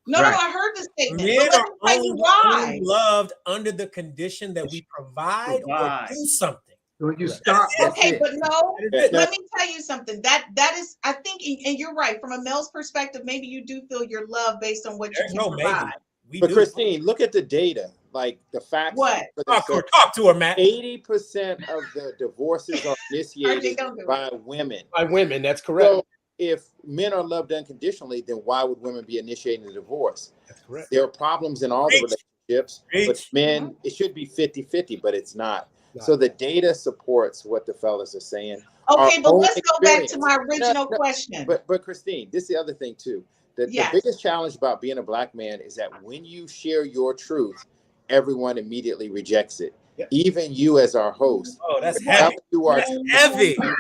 No, I heard the statement. Men but let are me tell you why. only loved under the condition that we provide or do something. When you stop. Okay, but no, let me tell you something. That is, I think, and you're right. From a male's perspective, maybe you do feel your love based on what you can provide. But Christine, look at the data. Like the facts. What? Talk to her, Matt. 80% of the divorces are initiated by women. By women, that's correct. So if men are loved unconditionally, then why would women be initiating the divorce? That's correct. There are problems in all the relationships, but men, it should be 50-50, but it's not. So the data supports what the fellas are saying. Okay, but let's go back to my original question. But Christine, this is the other thing too. The biggest challenge about being a black man is that when you share your truth, everyone immediately rejects it. Yep. Even you as our host. Oh, that's heavy. You are heavy. Women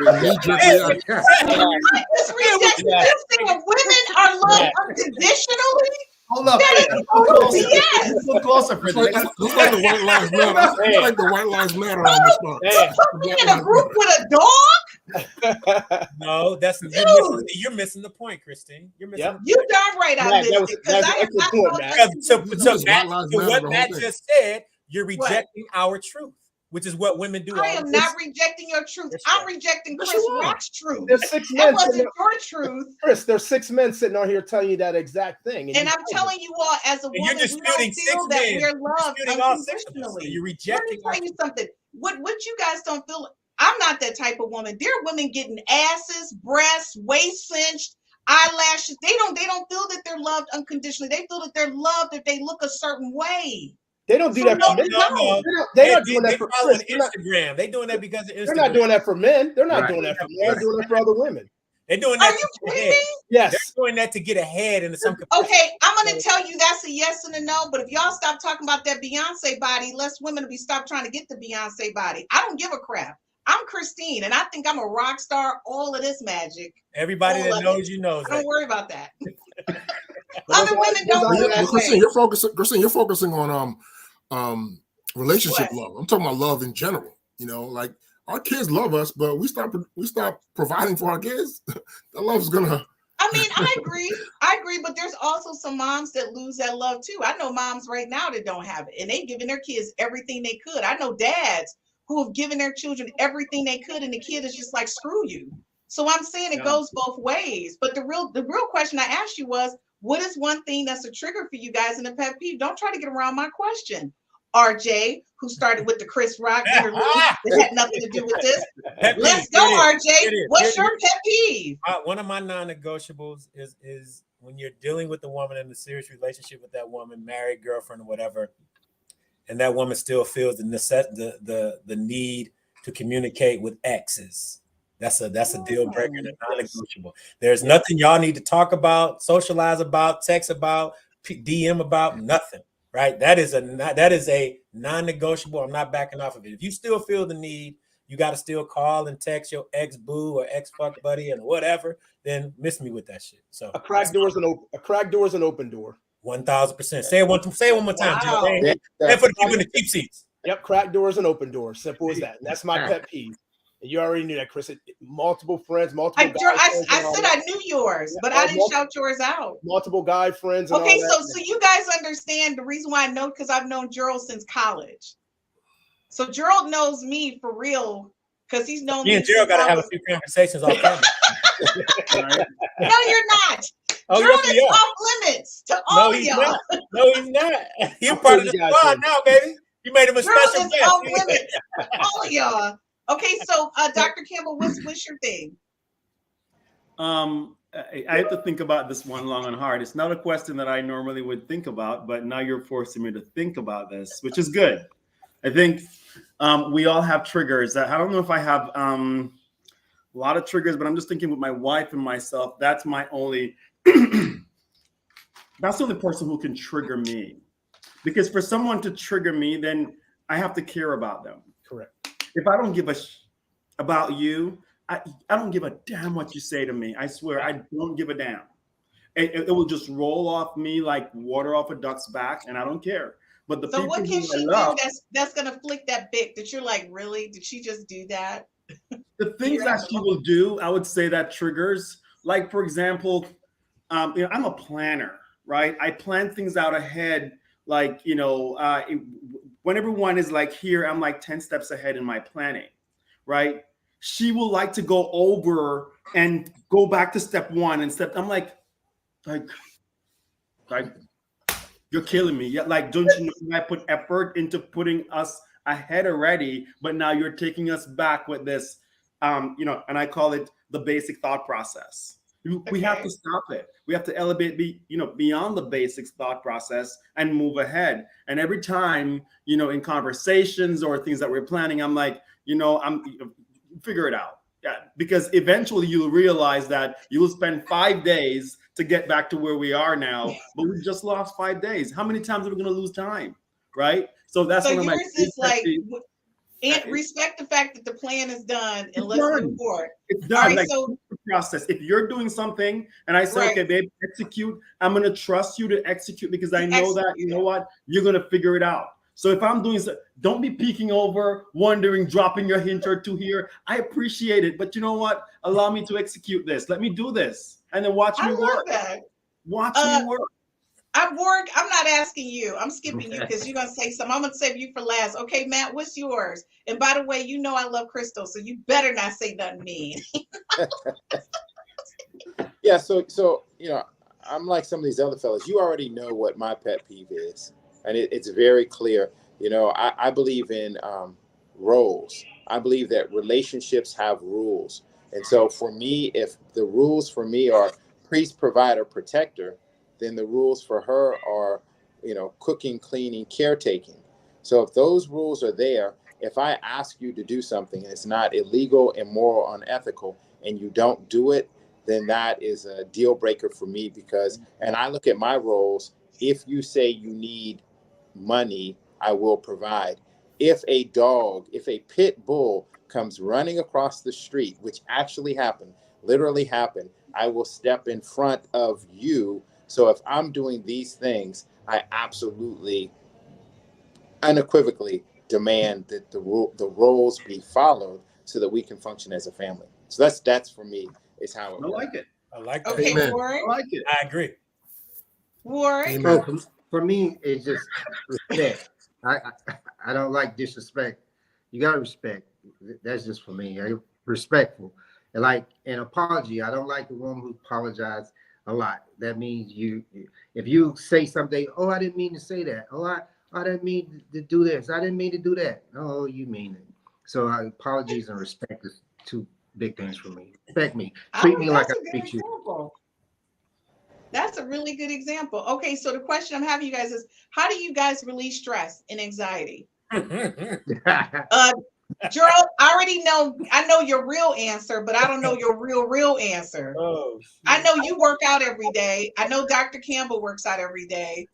are loved unconditionally. Hold up. Yes. Look closer for this. Looks like the White Lives Matter. Looks like the White Lives Matter on this one. You in a group with a dog? No, you're missing the point, Christine. You're missing. You darn right I missed it. What Matt just said, you're rejecting our truth, which is what women do. I am not rejecting your truth. I'm rejecting Chris Rock's truth. There's 6 that men. wasn't your truth. Chris, there's 6 men sitting on here telling you that exact thing. And I'm telling you all, as a woman, you're disputing we don't feel that we're loved unconditionally. You're rejecting. Let me tell you something. What you guys don't feel. I'm not that type of woman. There are women getting asses, breasts, waist cinched, eyelashes. They don't feel that they're loved unconditionally. They feel that they're loved if they look a certain way. They don't do that for men. They're not doing that for Instagram. They're doing that because of Instagram. They're not doing that for men. They're not doing that for men. They're doing that for other women. They're doing that. Are you kidding me? Yes. They're doing that to get ahead in some capacity. Okay, I'm going to tell you that's a yes and a no, but if y'all stop talking about that Beyonce body, less women will be stop trying to get the Beyonce body. I don't give a crap. I'm Christine, and I think I'm a rock star. All of this magic. Everybody that knows you knows. Don't worry about that. Other women don't do that. Christine, you're focusing on relationship love. I'm talking about love in general. You know, like our kids love us, but we stop providing for our kids. That love's gonna. I mean, I agree, but there's also some moms that lose that love too. I know moms right now that don't have it, and they've given their kids everything they could. I know dads who have given their children everything they could, and the kid is just like, screw you. So I'm saying it goes both ways. But the real question I asked you was, what is one thing that's a trigger for you guys in a pet peeve? Don't try to get around my question. RJ, who started with the Chris Rock interlude, that had nothing to do with this. Let's go, RJ. What's your pet peeve? One of my non-negotiables is when you're dealing with a woman in a serious relationship with that woman, married, girlfriend, or whatever, and that woman still feels the need to communicate with exes. That's a deal breaker and non-negotiable. There's nothing y'all need to talk about, socialize about, text about, DM about, nothing. Right? That is a non-negotiable. I'm not backing off of it. If you still feel the need, you got to still call and text your ex-boo or ex-fuck buddy and whatever, then miss me with that shit. So a cracked door is an open door. 1,000%. Say it one more time, Joe. And for the people in the cheap seats. Yep, cracked door is an open door. Simple as that. And that's my pet peeve. And you already knew that, Chris. Multiple friends, multiple. I said I knew yours, but I didn't shout yours out. Multiple guy friends. And okay, all that. so you guys understand the reason why I know, because I've known Gerald since college. So Gerald knows me for real because he's known me. Me and Gerald got to have a few conversations off camera. No, you're not. Oh, Gerald yes, is off limits to all of y'all. No, he's not. You're part of the squad now, baby. You made him a Gerald special is guest. off limits. All of y'all. Okay, so Dr. Campbell, what's your thing? I have to think about this one long and hard. It's not a question that I normally would think about, but now you're forcing me to think about this, which is good. I think we all have triggers. I don't know if I have a lot of triggers, but I'm just thinking with my wife and myself, that's my only, that's the only person who can trigger me. Because for someone to trigger me, then I have to care about them. Correct. If I don't give a about you, I don't give a damn what you say to me. I swear, I don't give a damn. It will just roll off me like water off a duck's back, and I don't care. But the so people what can she love, do that's gonna flick that bit that you're like, really? Did she just do that? The things that she will do, I would say that triggers. Like, for example, I'm a planner, right? I plan things out ahead. Like, when everyone is like here, I'm like 10 steps ahead in my planning, right? She will like to go over and go back to step one and I'm like, you're killing me. Yeah, like, don't you know I put effort into putting us ahead already, but now you're taking us back with this, and I call it the basic thought process. We have to stop it. We have to elevate, beyond the basic thought process and move ahead. And every time, in conversations or things that we're planning, I'm like, figure it out. Yeah, because eventually you'll realize that you will spend 5 days to get back to where we are now, but we just lost 5 days. How many times are we going to lose time, right? So that's one of my. Yours is like, and respect the fact that the plan is done and let's move forward. It's done. Right, so the process. If you're doing something and I say, okay, babe, execute, I'm going to trust you to execute because I know that, you know what, you're going to figure it out. So if I'm doing so, don't be peeking over, wondering, dropping your hint or two here. I appreciate it, but you know what? Allow me to execute this. Let me do this, and then watch me work. That. Watch me work. I'm not asking you. I'm skipping you because you're gonna say something. I'm gonna save you for last. Okay, Matt, what's yours? And by the way, I love Crystal, so you better not say nothing mean. Yeah. So I'm like some of these other fellas. You already know what my pet peeve is. And it's very clear. I believe in roles. I believe that relationships have rules. And so for me, if the rules for me are priest, provider, protector, then the rules for her are, cooking, cleaning, caretaking. So if those rules are there, if I ask you to do something and it's not illegal, immoral, unethical, and you don't do it, then that is a deal breaker for me because, and I look at my roles, if you say you need money, I will provide. If a pit bull comes running across the street, which actually happened, literally happened, I will step in front of you. So if I'm doing these things, I absolutely, unequivocally demand that the roles be followed so that we can function as a family. So that's for me is how it works. Like it. I like that. Okay, Warrick. I like it. I agree. Warrick. For me, it's just respect. I don't like disrespect. You gotta respect. That's just for me. I'm respectful. And like an apology, I don't like the woman who apologizes a lot. That means if you say something, oh, I didn't mean to say that. Oh, I didn't mean to do this. I didn't mean to do that. Oh, you mean it. So apologies and respect is two big things for me. Respect me. Treat me like I treat you. That's a really good example. Okay, so the question I'm having you guys is, how do you guys release stress and anxiety? Gerald, I know your real answer, but I don't know your real answer. Oh, I know you work out every day. I know Dr. Campbell works out every day.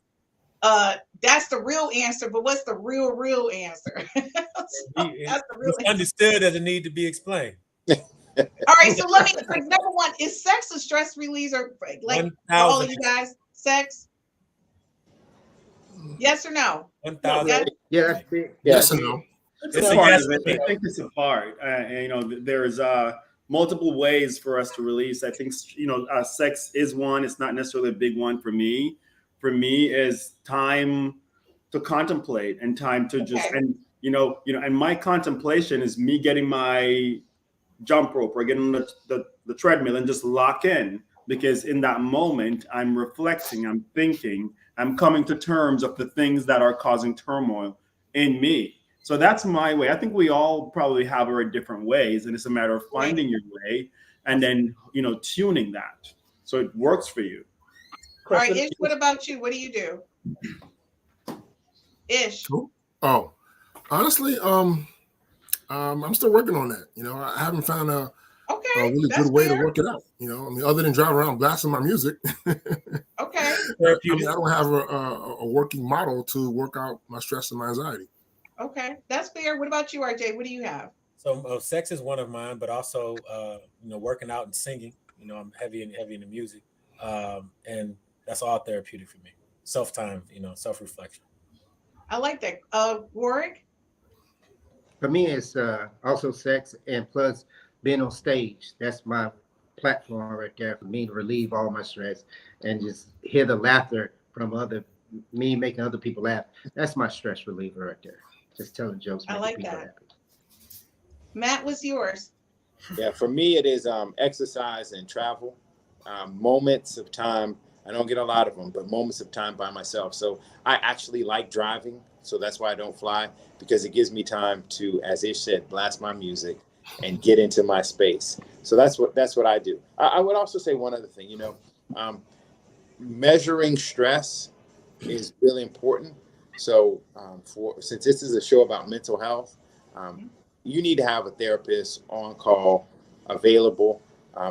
That's the real answer, but what's the real answer? That's the real it's understood as a need to be explained. All right, so number one, is sex a stress reliever? Like for all of you guys, sex? Yes or no? 1,000. Yeah, that's big. Yes and no. It's a a part yes of it. for me. I think it's a part. And, you know, there's multiple ways for us to release. I think, you know, sex is one. It's not necessarily a big one for me. For me, is time to contemplate and time to just and and my contemplation is me getting my jump rope or getting the treadmill and just lock in, because in that moment I'm reflecting, I'm thinking, I'm coming to terms of the things that are causing turmoil in me. So that's my way. I think we all probably have our different ways, and it's a matter of finding your way and then, you know, tuning that so it works for you. All right, Ish, what about you? What do you do? Ish. Oh, honestly, I'm still working on that. You know, I haven't found a really good way to work it out. You know, I mean, other than driving around blasting my music. Okay. I mean, I don't have a working model to work out my stress and my anxiety. Okay, that's fair. What about you, RJ? What do you have? So sex is one of mine, but also you know, working out and singing. You know, I'm heavy in the music, and that's all therapeutic for me. Self-time, you know, self-reflection. I like that. Warrick? For me, it's also sex, and plus being on stage. That's my platform right there for me to relieve all my stress and just hear the laughter from me making other people laugh. That's my stress reliever right there. Just telling jokes. I like that. Happy. Matt, what's yours? Yeah, for me, it is exercise and travel. Moments of time. I don't get a lot of them, but moments of time by myself. So I actually like driving. So that's why I don't fly, because it gives me time to, as Ish said, blast my music and get into my space. So that's what I do. I would also say one other thing, you know, measuring stress is really important. So since this is a show about mental health, you need to have a therapist on call available.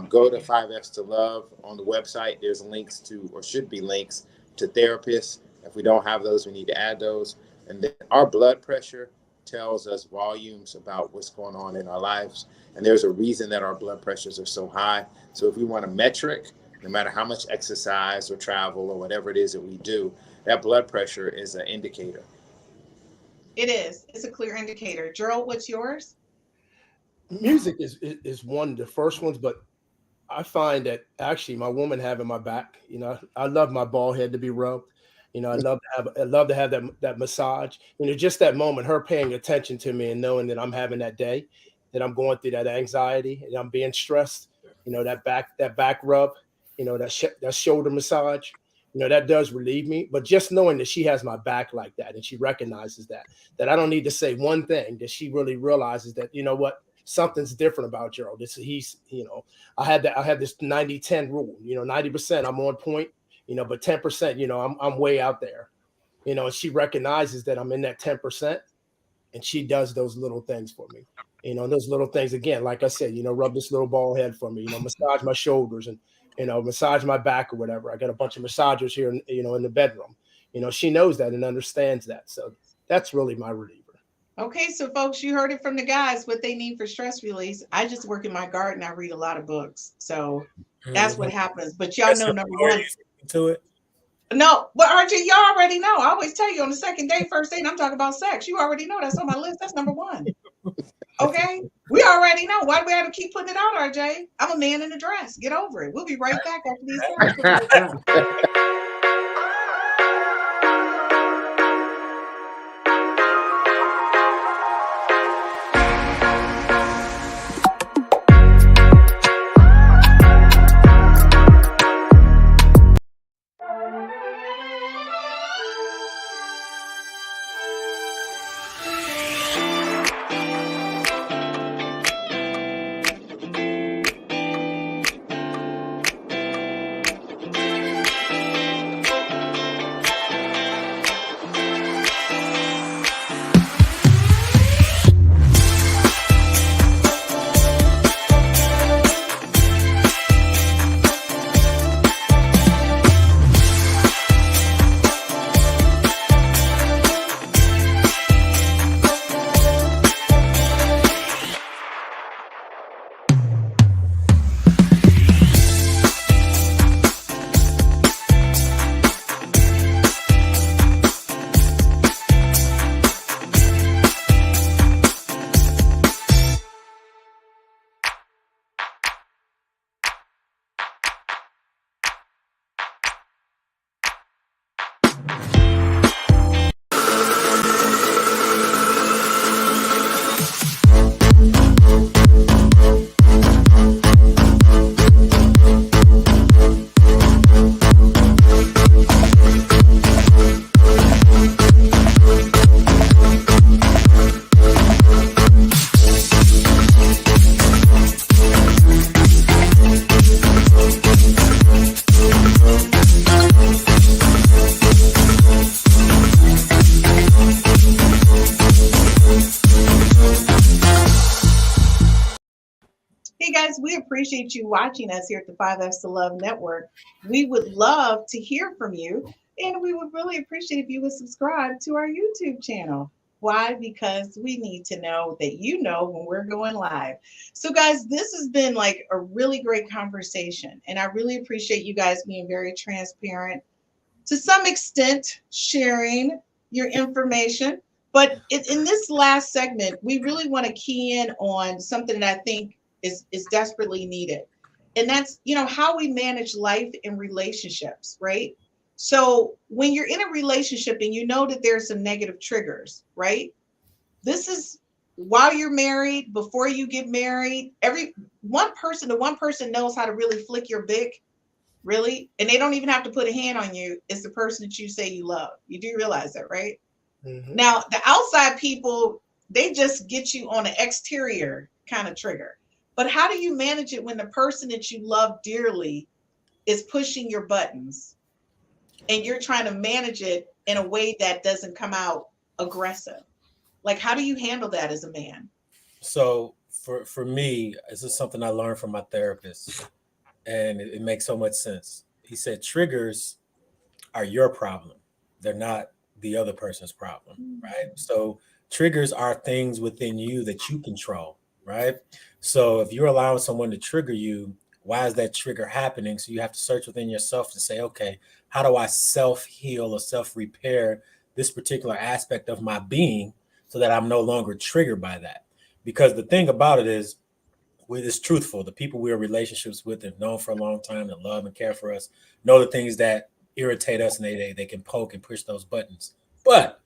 Go to 5Fs to Love on the website. There's links to, or should be links to therapists. If we don't have those, we need to add those. And then our blood pressure tells us volumes about what's going on in our lives. And there's a reason that our blood pressures are so high. So if we want a metric, no matter how much exercise or travel or whatever it is that we do, that blood pressure is an indicator. It is. It's a clear indicator. Gerald, what's yours? Music is one of the first ones, but I find that actually my woman having my back. You know, I love my bald head to be rubbed. You know, I love to have that massage. You know, just that moment, her paying attention to me and knowing that I'm having that day, that I'm going through that anxiety and I'm being stressed. You know, that back rub. You know, that shoulder massage. You know, that does relieve me. But just knowing that she has my back like that and she recognizes that I don't need to say one thing, that she really realizes that, you know what, something's different about Gerald. He's, you know, I had this 90-10 rule. You know, 90% I'm on point. You know, but 10%, you know, I'm way out there. You know, and she recognizes that I'm in that 10%, and she does those little things for me. You know, and those little things, again, like I said, you know, rub this little bald head for me, you know, massage my shoulders and, you know, massage my back or whatever. I got a bunch of massagers here, you know, in the bedroom. You know, she knows that and understands that. So that's really my reliever. Okay, so folks, you heard it from the guys, what they need for stress release. I just work in my garden. I read a lot of books. So that's what happens. But y'all know number one. To it. No, but RJ, y'all already know. I always tell you on the second day, first date, I'm talking about sex. You already know that's on my list. That's number one. Okay, we already know. Why do we have to keep putting it out, RJ? I'm a man in a dress. Get over it. We'll be right back after these. guys, we appreciate you watching us here at the 5Fs to Love Network. We would love to hear from you, and we would really appreciate if you would subscribe to our YouTube channel. Why? Because we need to know that you know when we're going live. So guys, this has been like a really great conversation, and I really appreciate you guys being very transparent, to some extent sharing your information. But in this last segment, we really want to key in on something that I think is desperately needed. And that's, how we manage life in relationships, right? So when you're in a relationship and you know that there's some negative triggers, right? This is while you're married, before you get married, one person knows how to really flick your bick, really. And they don't even have to put a hand on you. It's the person that you say you love. You do realize that, right? Mm-hmm. Now, the outside people, they just get you on an exterior kind of trigger. But how do you manage it when the person that you love dearly is pushing your buttons and you're trying to manage it in a way that doesn't come out aggressive? Like, how do you handle that as a man? So for me, this is something I learned from my therapist, and it makes so much sense. He said, triggers are your problem. They're not the other person's problem, right? So triggers are things within you that you control, right? So if you're allowing someone to trigger you, why is that trigger happening? So you have to search within yourself to say, okay, how do I self-heal or self-repair this particular aspect of my being so that I'm no longer triggered by that? Because the thing about it is, it's truthful. The people we are in relationships with have known for a long time, that love and care for us, know the things that irritate us, and they can poke and push those buttons. But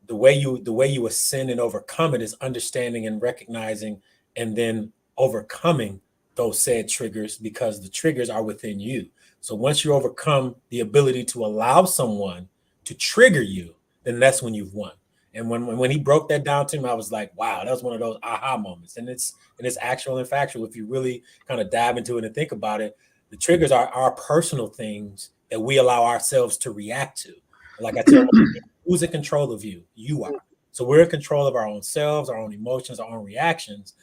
the way you ascend and overcome it is understanding and recognizing and then overcoming those said triggers, because the triggers are within you. So once you overcome the ability to allow someone to trigger you, then that's when you've won. And when he broke that down to me, I was like, wow, that was one of those aha moments. And it's actual and factual. If you really kind of dive into it and think about it, the triggers are our personal things that we allow ourselves to react to. Like I tell them, who's in control of you? You are. So we're in control of our own selves, our own emotions, our own reactions.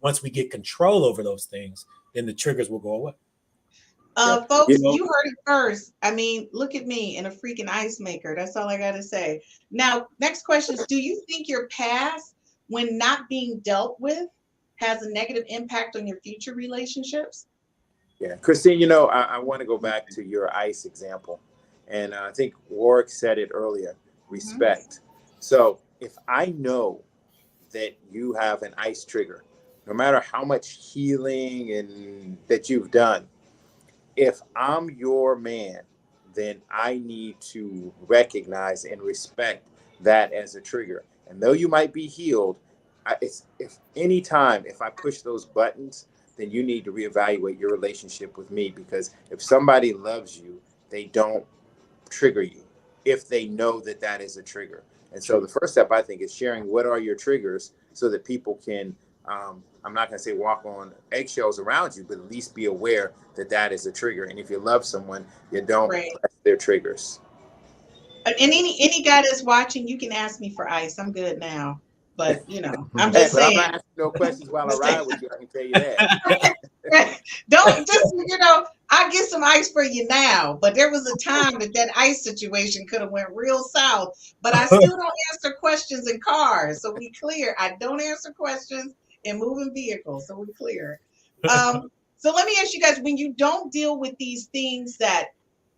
Once we get control over those things, then the triggers will go away. Folks, you heard it first. I mean, look at me in a freaking ice maker. That's all I got to say. Now, next question is, do you think your past, when not being dealt with, has a negative impact on your future relationships? Yeah, Christine, I want to go back to your ice example. And I think Warrick said it earlier, respect. Mm-hmm. So if I know that you have an ice trigger, no matter how much healing and that you've done, if I'm your man, then I need to recognize and respect that as a trigger. And though you might be healed, if I push those buttons, then you need to reevaluate your relationship with me, because if somebody loves you, they don't trigger you if they know that is a trigger. And so the first step, I think, is sharing what are your triggers so that people can, I'm not going to say walk on eggshells around you, but at least be aware that is a trigger. And if you love someone, you don't press their triggers. And any guy that's watching, you can ask me for ice. I'm good now. But, I'm just saying. I'm not asking no questions while I ride with you. I can tell you that. Don't just, I'll get some ice for you now. But there was a time that ice situation could have went real south. But I still don't answer questions in cars. So we clear. I don't answer questions in moving vehicles. So we clear. So let me ask you guys, when you don't deal with these things that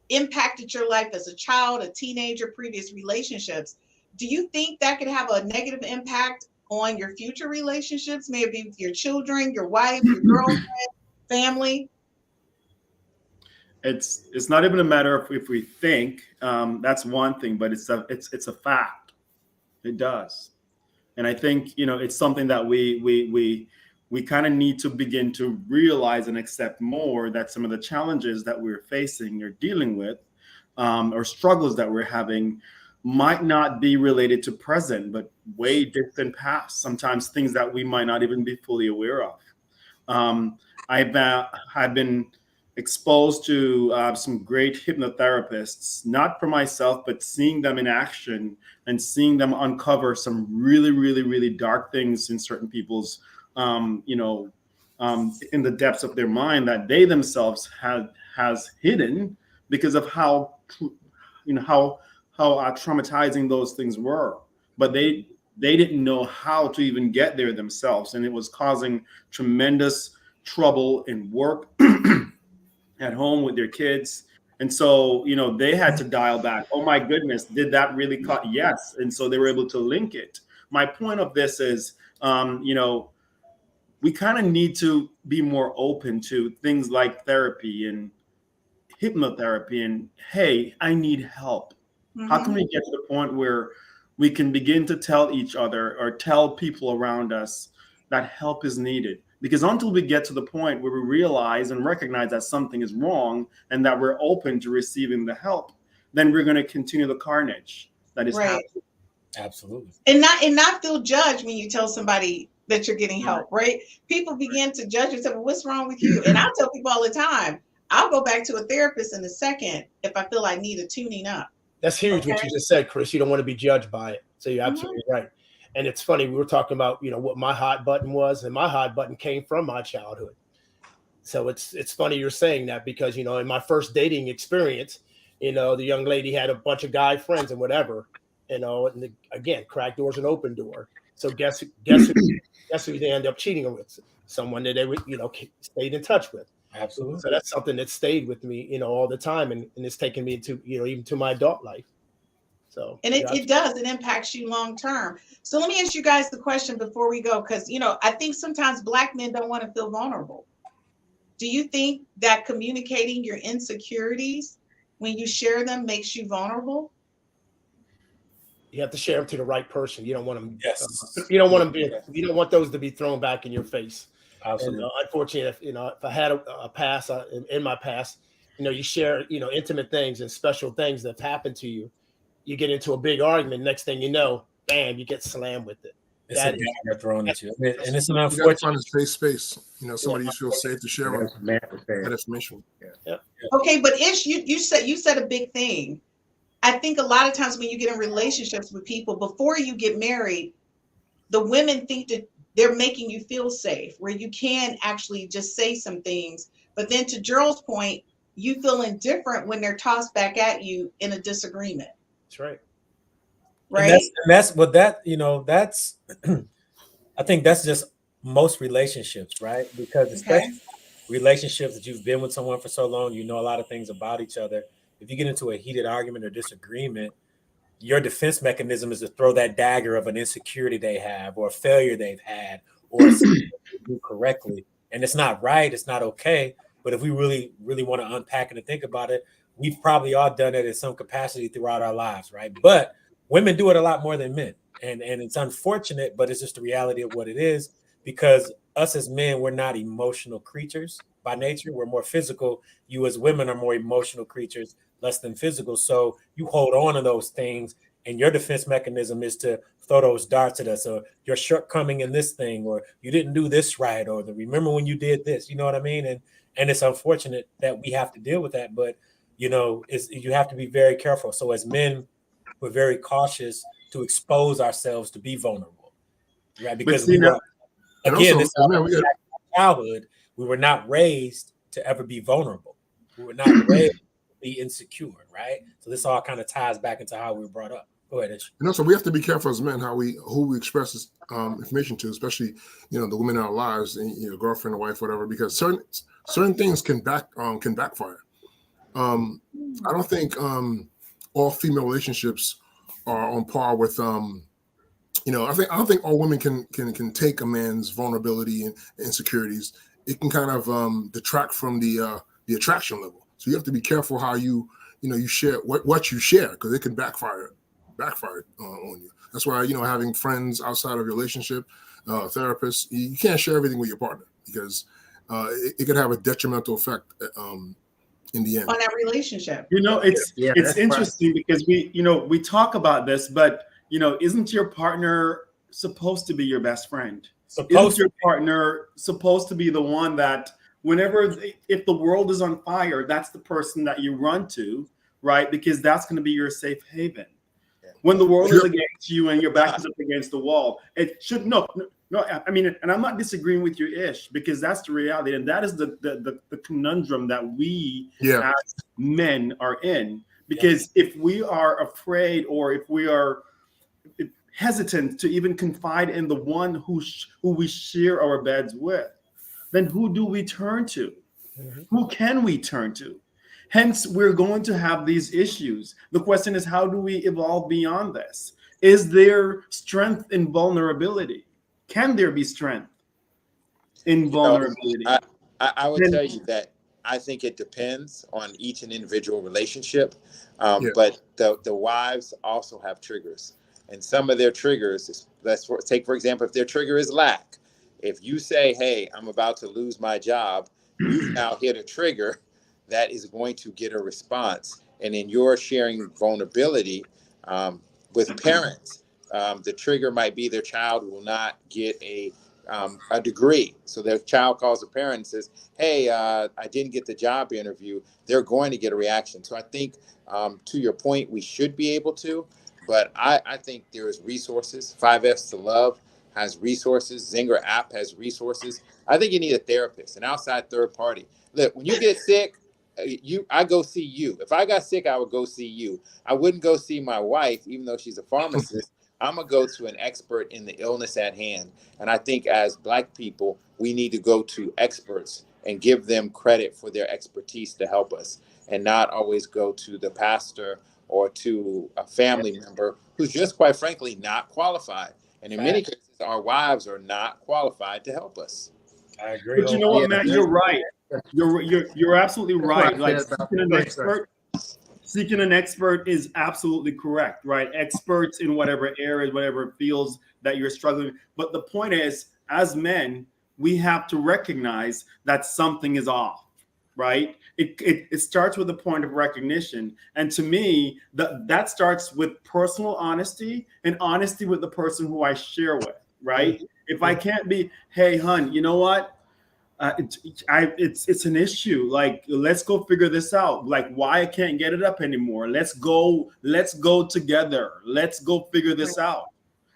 impacted your life as a child, a teenager, previous relationships, do you think that could have a negative impact on your future relationships? Maybe with your children, your wife, your girlfriend, family? It's not even a matter of if we think, that's one thing, but it's a fact. It does. And I think, it's something that we kind of need to begin to realize and accept more, that some of the challenges that we're facing or dealing with, or struggles that we're having, might not be related to present, but way distant past. Sometimes things that we might not even be fully aware of. I've been exposed to some great hypnotherapists, not for myself, but seeing them in action and seeing them uncover some really, really, really dark things in certain people's, in the depths of their mind that they themselves has hidden because of how traumatizing those things were. But they didn't know how to even get there themselves, and it was causing tremendous trouble in work, at home with their kids. And so, they had to dial back. Oh my goodness, did that really cut? Yes. And so they were able to link it. My point of this is, we kind of need to be more open to things like therapy and hypnotherapy and, hey, I need help. Mm-hmm. How can we get to the point where we can begin to tell each other or tell people around us that help is needed? Because until we get to the point where we realize and recognize that something is wrong and that we're open to receiving the help, then we're going to continue the carnage that is happening. Absolutely. And not feel judged when you tell somebody that you're getting help, right? People begin to judge you and say, well, what's wrong with you? And I tell people all the time, I'll go back to a therapist in a second if I feel I need a tuning up. That's huge, what you just said, Chris. You don't want to be judged by it. So you're absolutely right. And it's funny, we were talking about, what my hot button was, and my hot button came from my childhood. So it's funny you're saying that because, in my first dating experience, the young lady had a bunch of guy friends and whatever, and again, cracked door's an open door. So guess who they end up cheating with? Someone that they would, stayed in touch with. Absolutely. So that's something that stayed with me, all the time. And it's taken me into, even to my adult life. So, and it does, it impacts you long term. So let me ask you guys the question before we go, because I think sometimes Black men don't want to feel vulnerable. Do you think that communicating your insecurities when you share them makes you vulnerable? You have to share them to the right person. You don't want them. Yes. You don't want them. You don't want those to be thrown back in your face. Absolutely. And unfortunately, if I had a past in my past, you share intimate things and special things that have happened to you. You get into a big argument. Next thing you know, bam, you get slammed with it. It's a dagger thrown at you, and it's an unfortunate. You got to find a safe space. Somebody you feel safe to share with that information. Yeah. Okay, but Ish, you said a big thing. I think a lot of times when you get in relationships with people before you get married, the women think that they're making you feel safe, where you can actually just say some things. But then to Gerald's point, you feel indifferent when they're tossed back at you in a disagreement. That's right. Right. And that's what that's I think that's just most relationships, right? Because especially relationships that you've been with someone for so long, a lot of things about each other. If you get into a heated argument or disagreement, your defense mechanism is to throw that dagger of an insecurity they have or a failure they've had or do correctly. And it's not right. It's not okay. But if we really, really want to unpack it and think about it, we've probably all done it in some capacity throughout our lives, right? But women do it a lot more than men. And it's unfortunate, but it's just the reality of what it is, because us as men, we're not emotional creatures by nature. We're more physical. You as women are more emotional creatures, less than physical. So you hold on to those things, and your defense mechanism is to throw those darts at us, or your shortcoming in this thing, or you didn't do this right, or remember when you did this, you know what I mean? And it's unfortunate that we have to deal with that, but you have to be very careful. So as men, we're very cautious to expose ourselves to be vulnerable, right? Because childhood, we were not raised to ever be vulnerable. We were not raised to be insecure, right? So this all kind of ties back into how we were brought up. Go ahead, Ish. So we have to be careful as men who we express this information to, especially the women in our lives, and your girlfriend or wife, whatever, because certain things can backfire. I don't think all female relationships are on par with I don't think all women can take a man's vulnerability and insecurities. It can kind of detract from the attraction level. So you have to be careful how you share what you share, because it can backfire on you. That's why having friends outside of your relationship, therapists, you can't share everything with your partner, because it could have a detrimental effect in the end on that relationship. It's interesting because we talk about this, but isn't your partner supposed to be your best friend? Isn't your partner supposed to be the one that if the world is on fire, that's the person that you run to, right? Because that's going to be your safe haven. when the world is against you and your back is up against the wall. It should no. I mean, and I'm not disagreeing with you, Ish, because that's the reality, and that is the conundrum that we as men are in. Because if we are afraid, or if we are hesitant to even confide in the one who we share our beds with, then who do we turn to? Who can we turn to? Hence, we're going to have these issues. The question is, how do we evolve beyond this? Is there strength in vulnerability? Can there be strength in vulnerability? I would tell you that I think it depends on each and individual relationship. But the wives also have triggers. And some of their triggers, let's take, for example, if their trigger is lack. If you say, hey, I'm about to lose my job, you now hit a trigger that is going to get a response. And in your sharing vulnerability with parents, the trigger might be their child will not get a degree. So their child calls a parent and says, hey, I didn't get the job interview. They're going to get a reaction. So I think to your point, we should be able to, but I think there is resources. 5Fs to Love has resources. Zinger app has resources. I think you need a therapist, an outside third party. Look, when you get sick, I go see you. If I got sick, I would go see you. I wouldn't go see my wife, even though she's a pharmacist. I'm going to go to an expert in the illness at hand. And I think as Black people, we need to go to experts and give them credit for their expertise to help us, and not always go to the pastor or to a family member who's just, quite frankly, not qualified. And in many cases, our wives are not qualified to help us. I agree. But you know what, Matt? You're right. You're absolutely right. Like seeking an expert is absolutely correct, right? Experts in whatever areas, whatever fields that you're struggling. But the point is, as men, we have to recognize that something is off, right? It starts with a point of recognition. And to me, that starts with personal honesty and honesty with the person who I share with, right? If I can't be, hey, hun, you know what? It's an issue. Like, let's go figure this out. Like, why I can't get it up anymore. Let's go together. Let's go figure this out.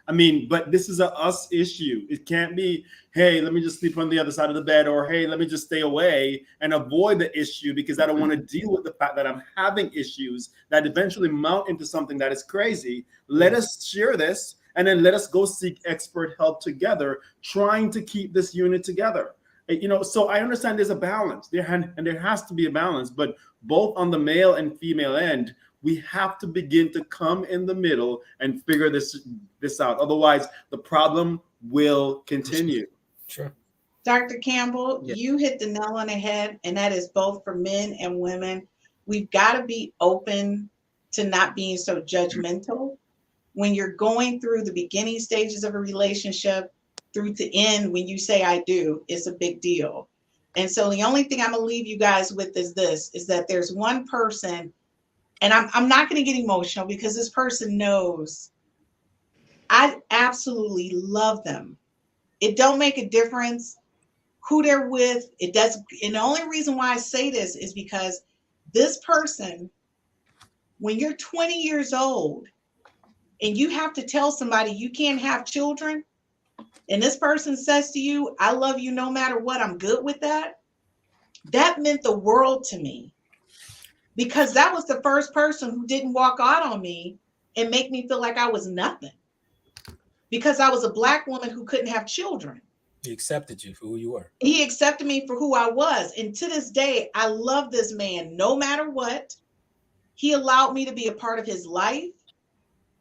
I mean, but this is a us issue. It can't be, hey, let me just sleep on the other side of the bed, or hey, let me just stay away and avoid the issue because I don't want to deal with the fact that I'm having issues that eventually mount into something that is crazy. Let us share this, and then let us go seek expert help together, trying to keep this unit together. You know, so I understand there's a balance there, and there has to be a balance, but both on the male and female end, we have to begin to come in the middle and figure this out. Otherwise, the problem will continue. Sure. Dr. Campbell, you hit the nail on the head, and that is both for men and women. We've got to be open to not being so judgmental. When you're going through the beginning stages of a relationship, through to end, when you say I do, it's a big deal. And so the only thing I'm gonna leave you guys with is this, is that there's one person, and I'm not gonna get emotional because this person knows I absolutely love them. It don't make a difference who they're with. It does. And the only reason why I say this is because this person, when you're 20 years old and you have to tell somebody you can't have children, and this person says to you, I love you no matter what, I'm good with that. That meant the world to me, because that was the first person who didn't walk out on me and make me feel like I was nothing, because I was a Black woman who couldn't have children. He accepted you for who you were. He accepted me for who I was. And to this day, I love this man no matter what. He allowed me to be a part of his life.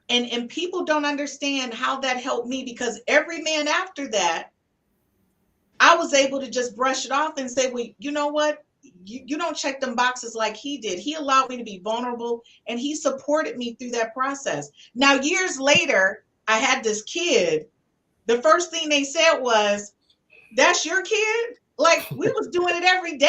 And people don't understand how that helped me, because every man after that, I was able to just brush it off and say, well, you know what? You don't check them boxes like he did. He allowed me to be vulnerable, and he supported me through that process. Now, years later, I had this kid. The first thing they said was, that's your kid? Like, we was doing it every day.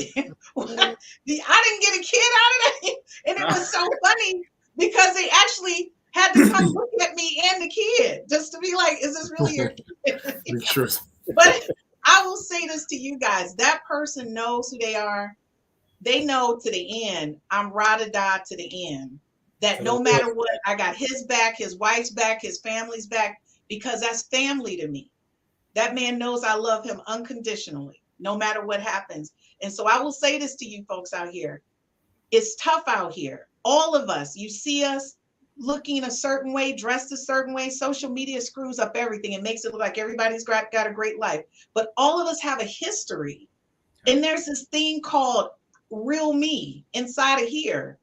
I didn't get a kid out of that. And it was so funny because they actually had to come look at me and the kid just to be like, is this really your kid? Sure. But I will say this to you guys. That person knows who they are. They know to the end. I'm ride or die to the end. that no matter what, I got his back, his wife's back, his family's back, because that's family to me. That man knows I love him unconditionally, no matter what happens. And so I will say this to you folks out here. It's tough out here. All of us, you see us looking a certain way, dressed a certain way. Social media screws up everything. It makes it look like everybody's got a great life. But all of us have a history. And there's this thing called real me inside of here.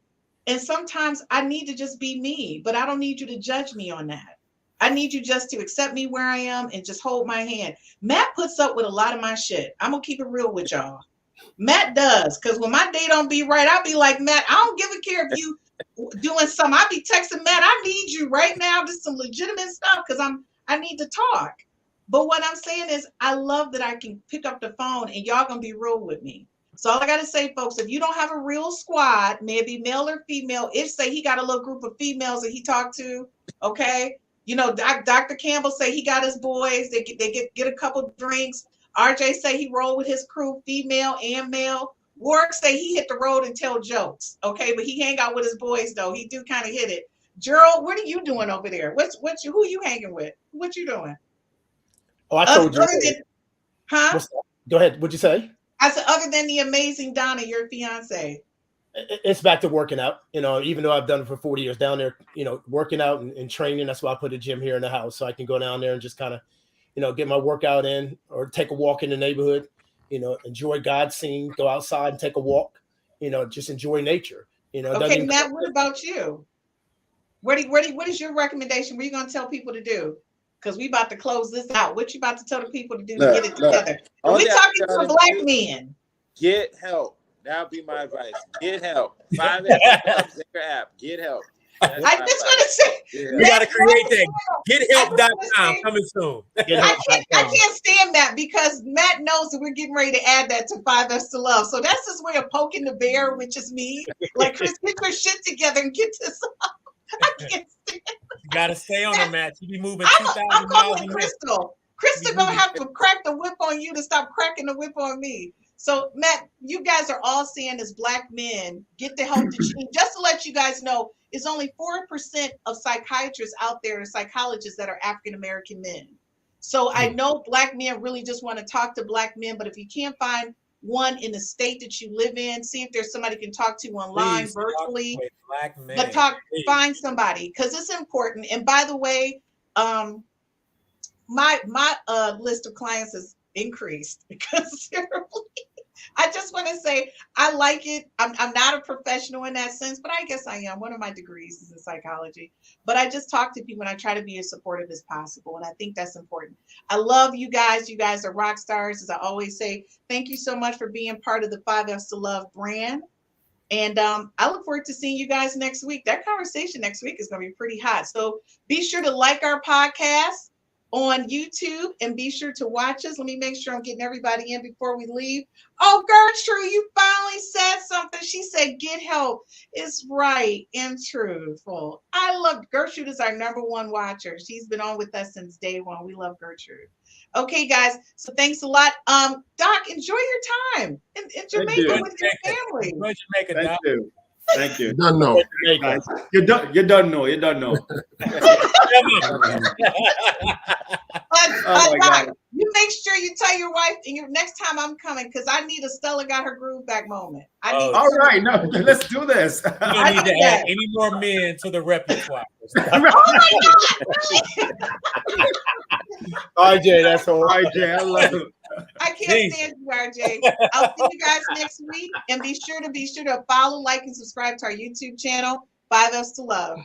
And sometimes I need to just be me, but I don't need you to judge me on that. I need you just to accept me where I am and just hold my hand. Matt puts up with a lot of my shit. I'm gonna keep it real with y'all. Matt does, because when my day don't be right, I'll be like, Matt, I don't give a care if you doing something. I'll be texting Matt, I need you right now. This is some legitimate stuff because I need to talk. But what I'm saying is I love that I can pick up the phone and y'all gonna be real with me. So all I gotta say, folks, if you don't have a real squad, maybe male or female, if say he got a little group of females that he talked to, okay. You know, Dr. Campbell say he got his boys, they get a couple drinks. RJ say he rolled with his crew, female and male. Warrick say he hit the road and tell jokes, okay, but he hang out with his boys though. He do kind of hit it. Gerald, what are you doing over there? Who you hanging with? What you doing? Oh, I told you. Huh? Go ahead. What'd you say? I said, other than the amazing Donna, your fiance. It's back to working out. You know, even though I've done it for 40 years down there, you know, working out and training. That's why I put a gym here in the house so I can go down there and just kind of, you know, get my workout in or take a walk in the neighborhood, you know, enjoy God's scene, go outside and take a walk, you know, just enjoy nature. You know, okay, Matt, what about you? What is your recommendation? What are you going to tell people to do? Because we about to close this out. What you about to tell the people to do to get it together? We're talking to black men. Get help. That'll be my advice. Get help. 5 apps, app. Get help. I just want to say, we got to create that. GetHelp.com coming soon. I can't stand that because Matt knows that we're getting ready to add that to 5Fs to Love. So that's his way of poking the bear, which is me. Like, Chris, get your shit together and get this up. I can't stand it. You got to stay on her, Matt. You be moving 2,000 I'm miles calling Crystal. Crystal gonna have to crack the whip on you to stop cracking the whip on me. So, Matt, you guys are all saying as black men, get the help that you need. Just to let you guys know, it's only 4% of psychiatrists out there and psychologists that are African-American men. So I know black men really just want to talk to black men, but if you can't find one in the state that you live in, see if there's somebody you can talk to online, virtually, but find somebody because it's important. And by the way, my list of clients has increased considerably. I just want to say I like it. I'm not a professional in that sense, but I guess I am. One of my degrees is in psychology. But I just talk to people and I try to be as supportive as possible. And I think that's important. I love you guys. You guys are rock stars. As I always say, thank you so much for being part of the 5Fs to Love brand. And I look forward to seeing you guys next week. That conversation next week is going to be pretty hot. So be sure to like our podcast on YouTube and be sure to watch us. Let me make sure I'm getting everybody in before we leave. Oh, Gertrude, you finally said something. She said, get help. It's right and truthful. I love Gertrude is our #1 watcher. She's been on with us since day one. We love Gertrude. Okay, guys. So thanks a lot. Doc, enjoy your time in Jamaica with your family. Enjoy Jamaica, Doc. Thank you. You don't know. You don't know. You don't know. Doc, you make sure you tell your wife and next time I'm coming because I need a Stella got her groove back moment. All right, no, let's do this. You don't need to add any more men to the repertoire. Oh my God! RJ, that's all. RJ, I love it. I can't stand you, RJ. I'll see you guys next week, and be sure to follow, like, and subscribe to our YouTube channel, 5Fs to Love.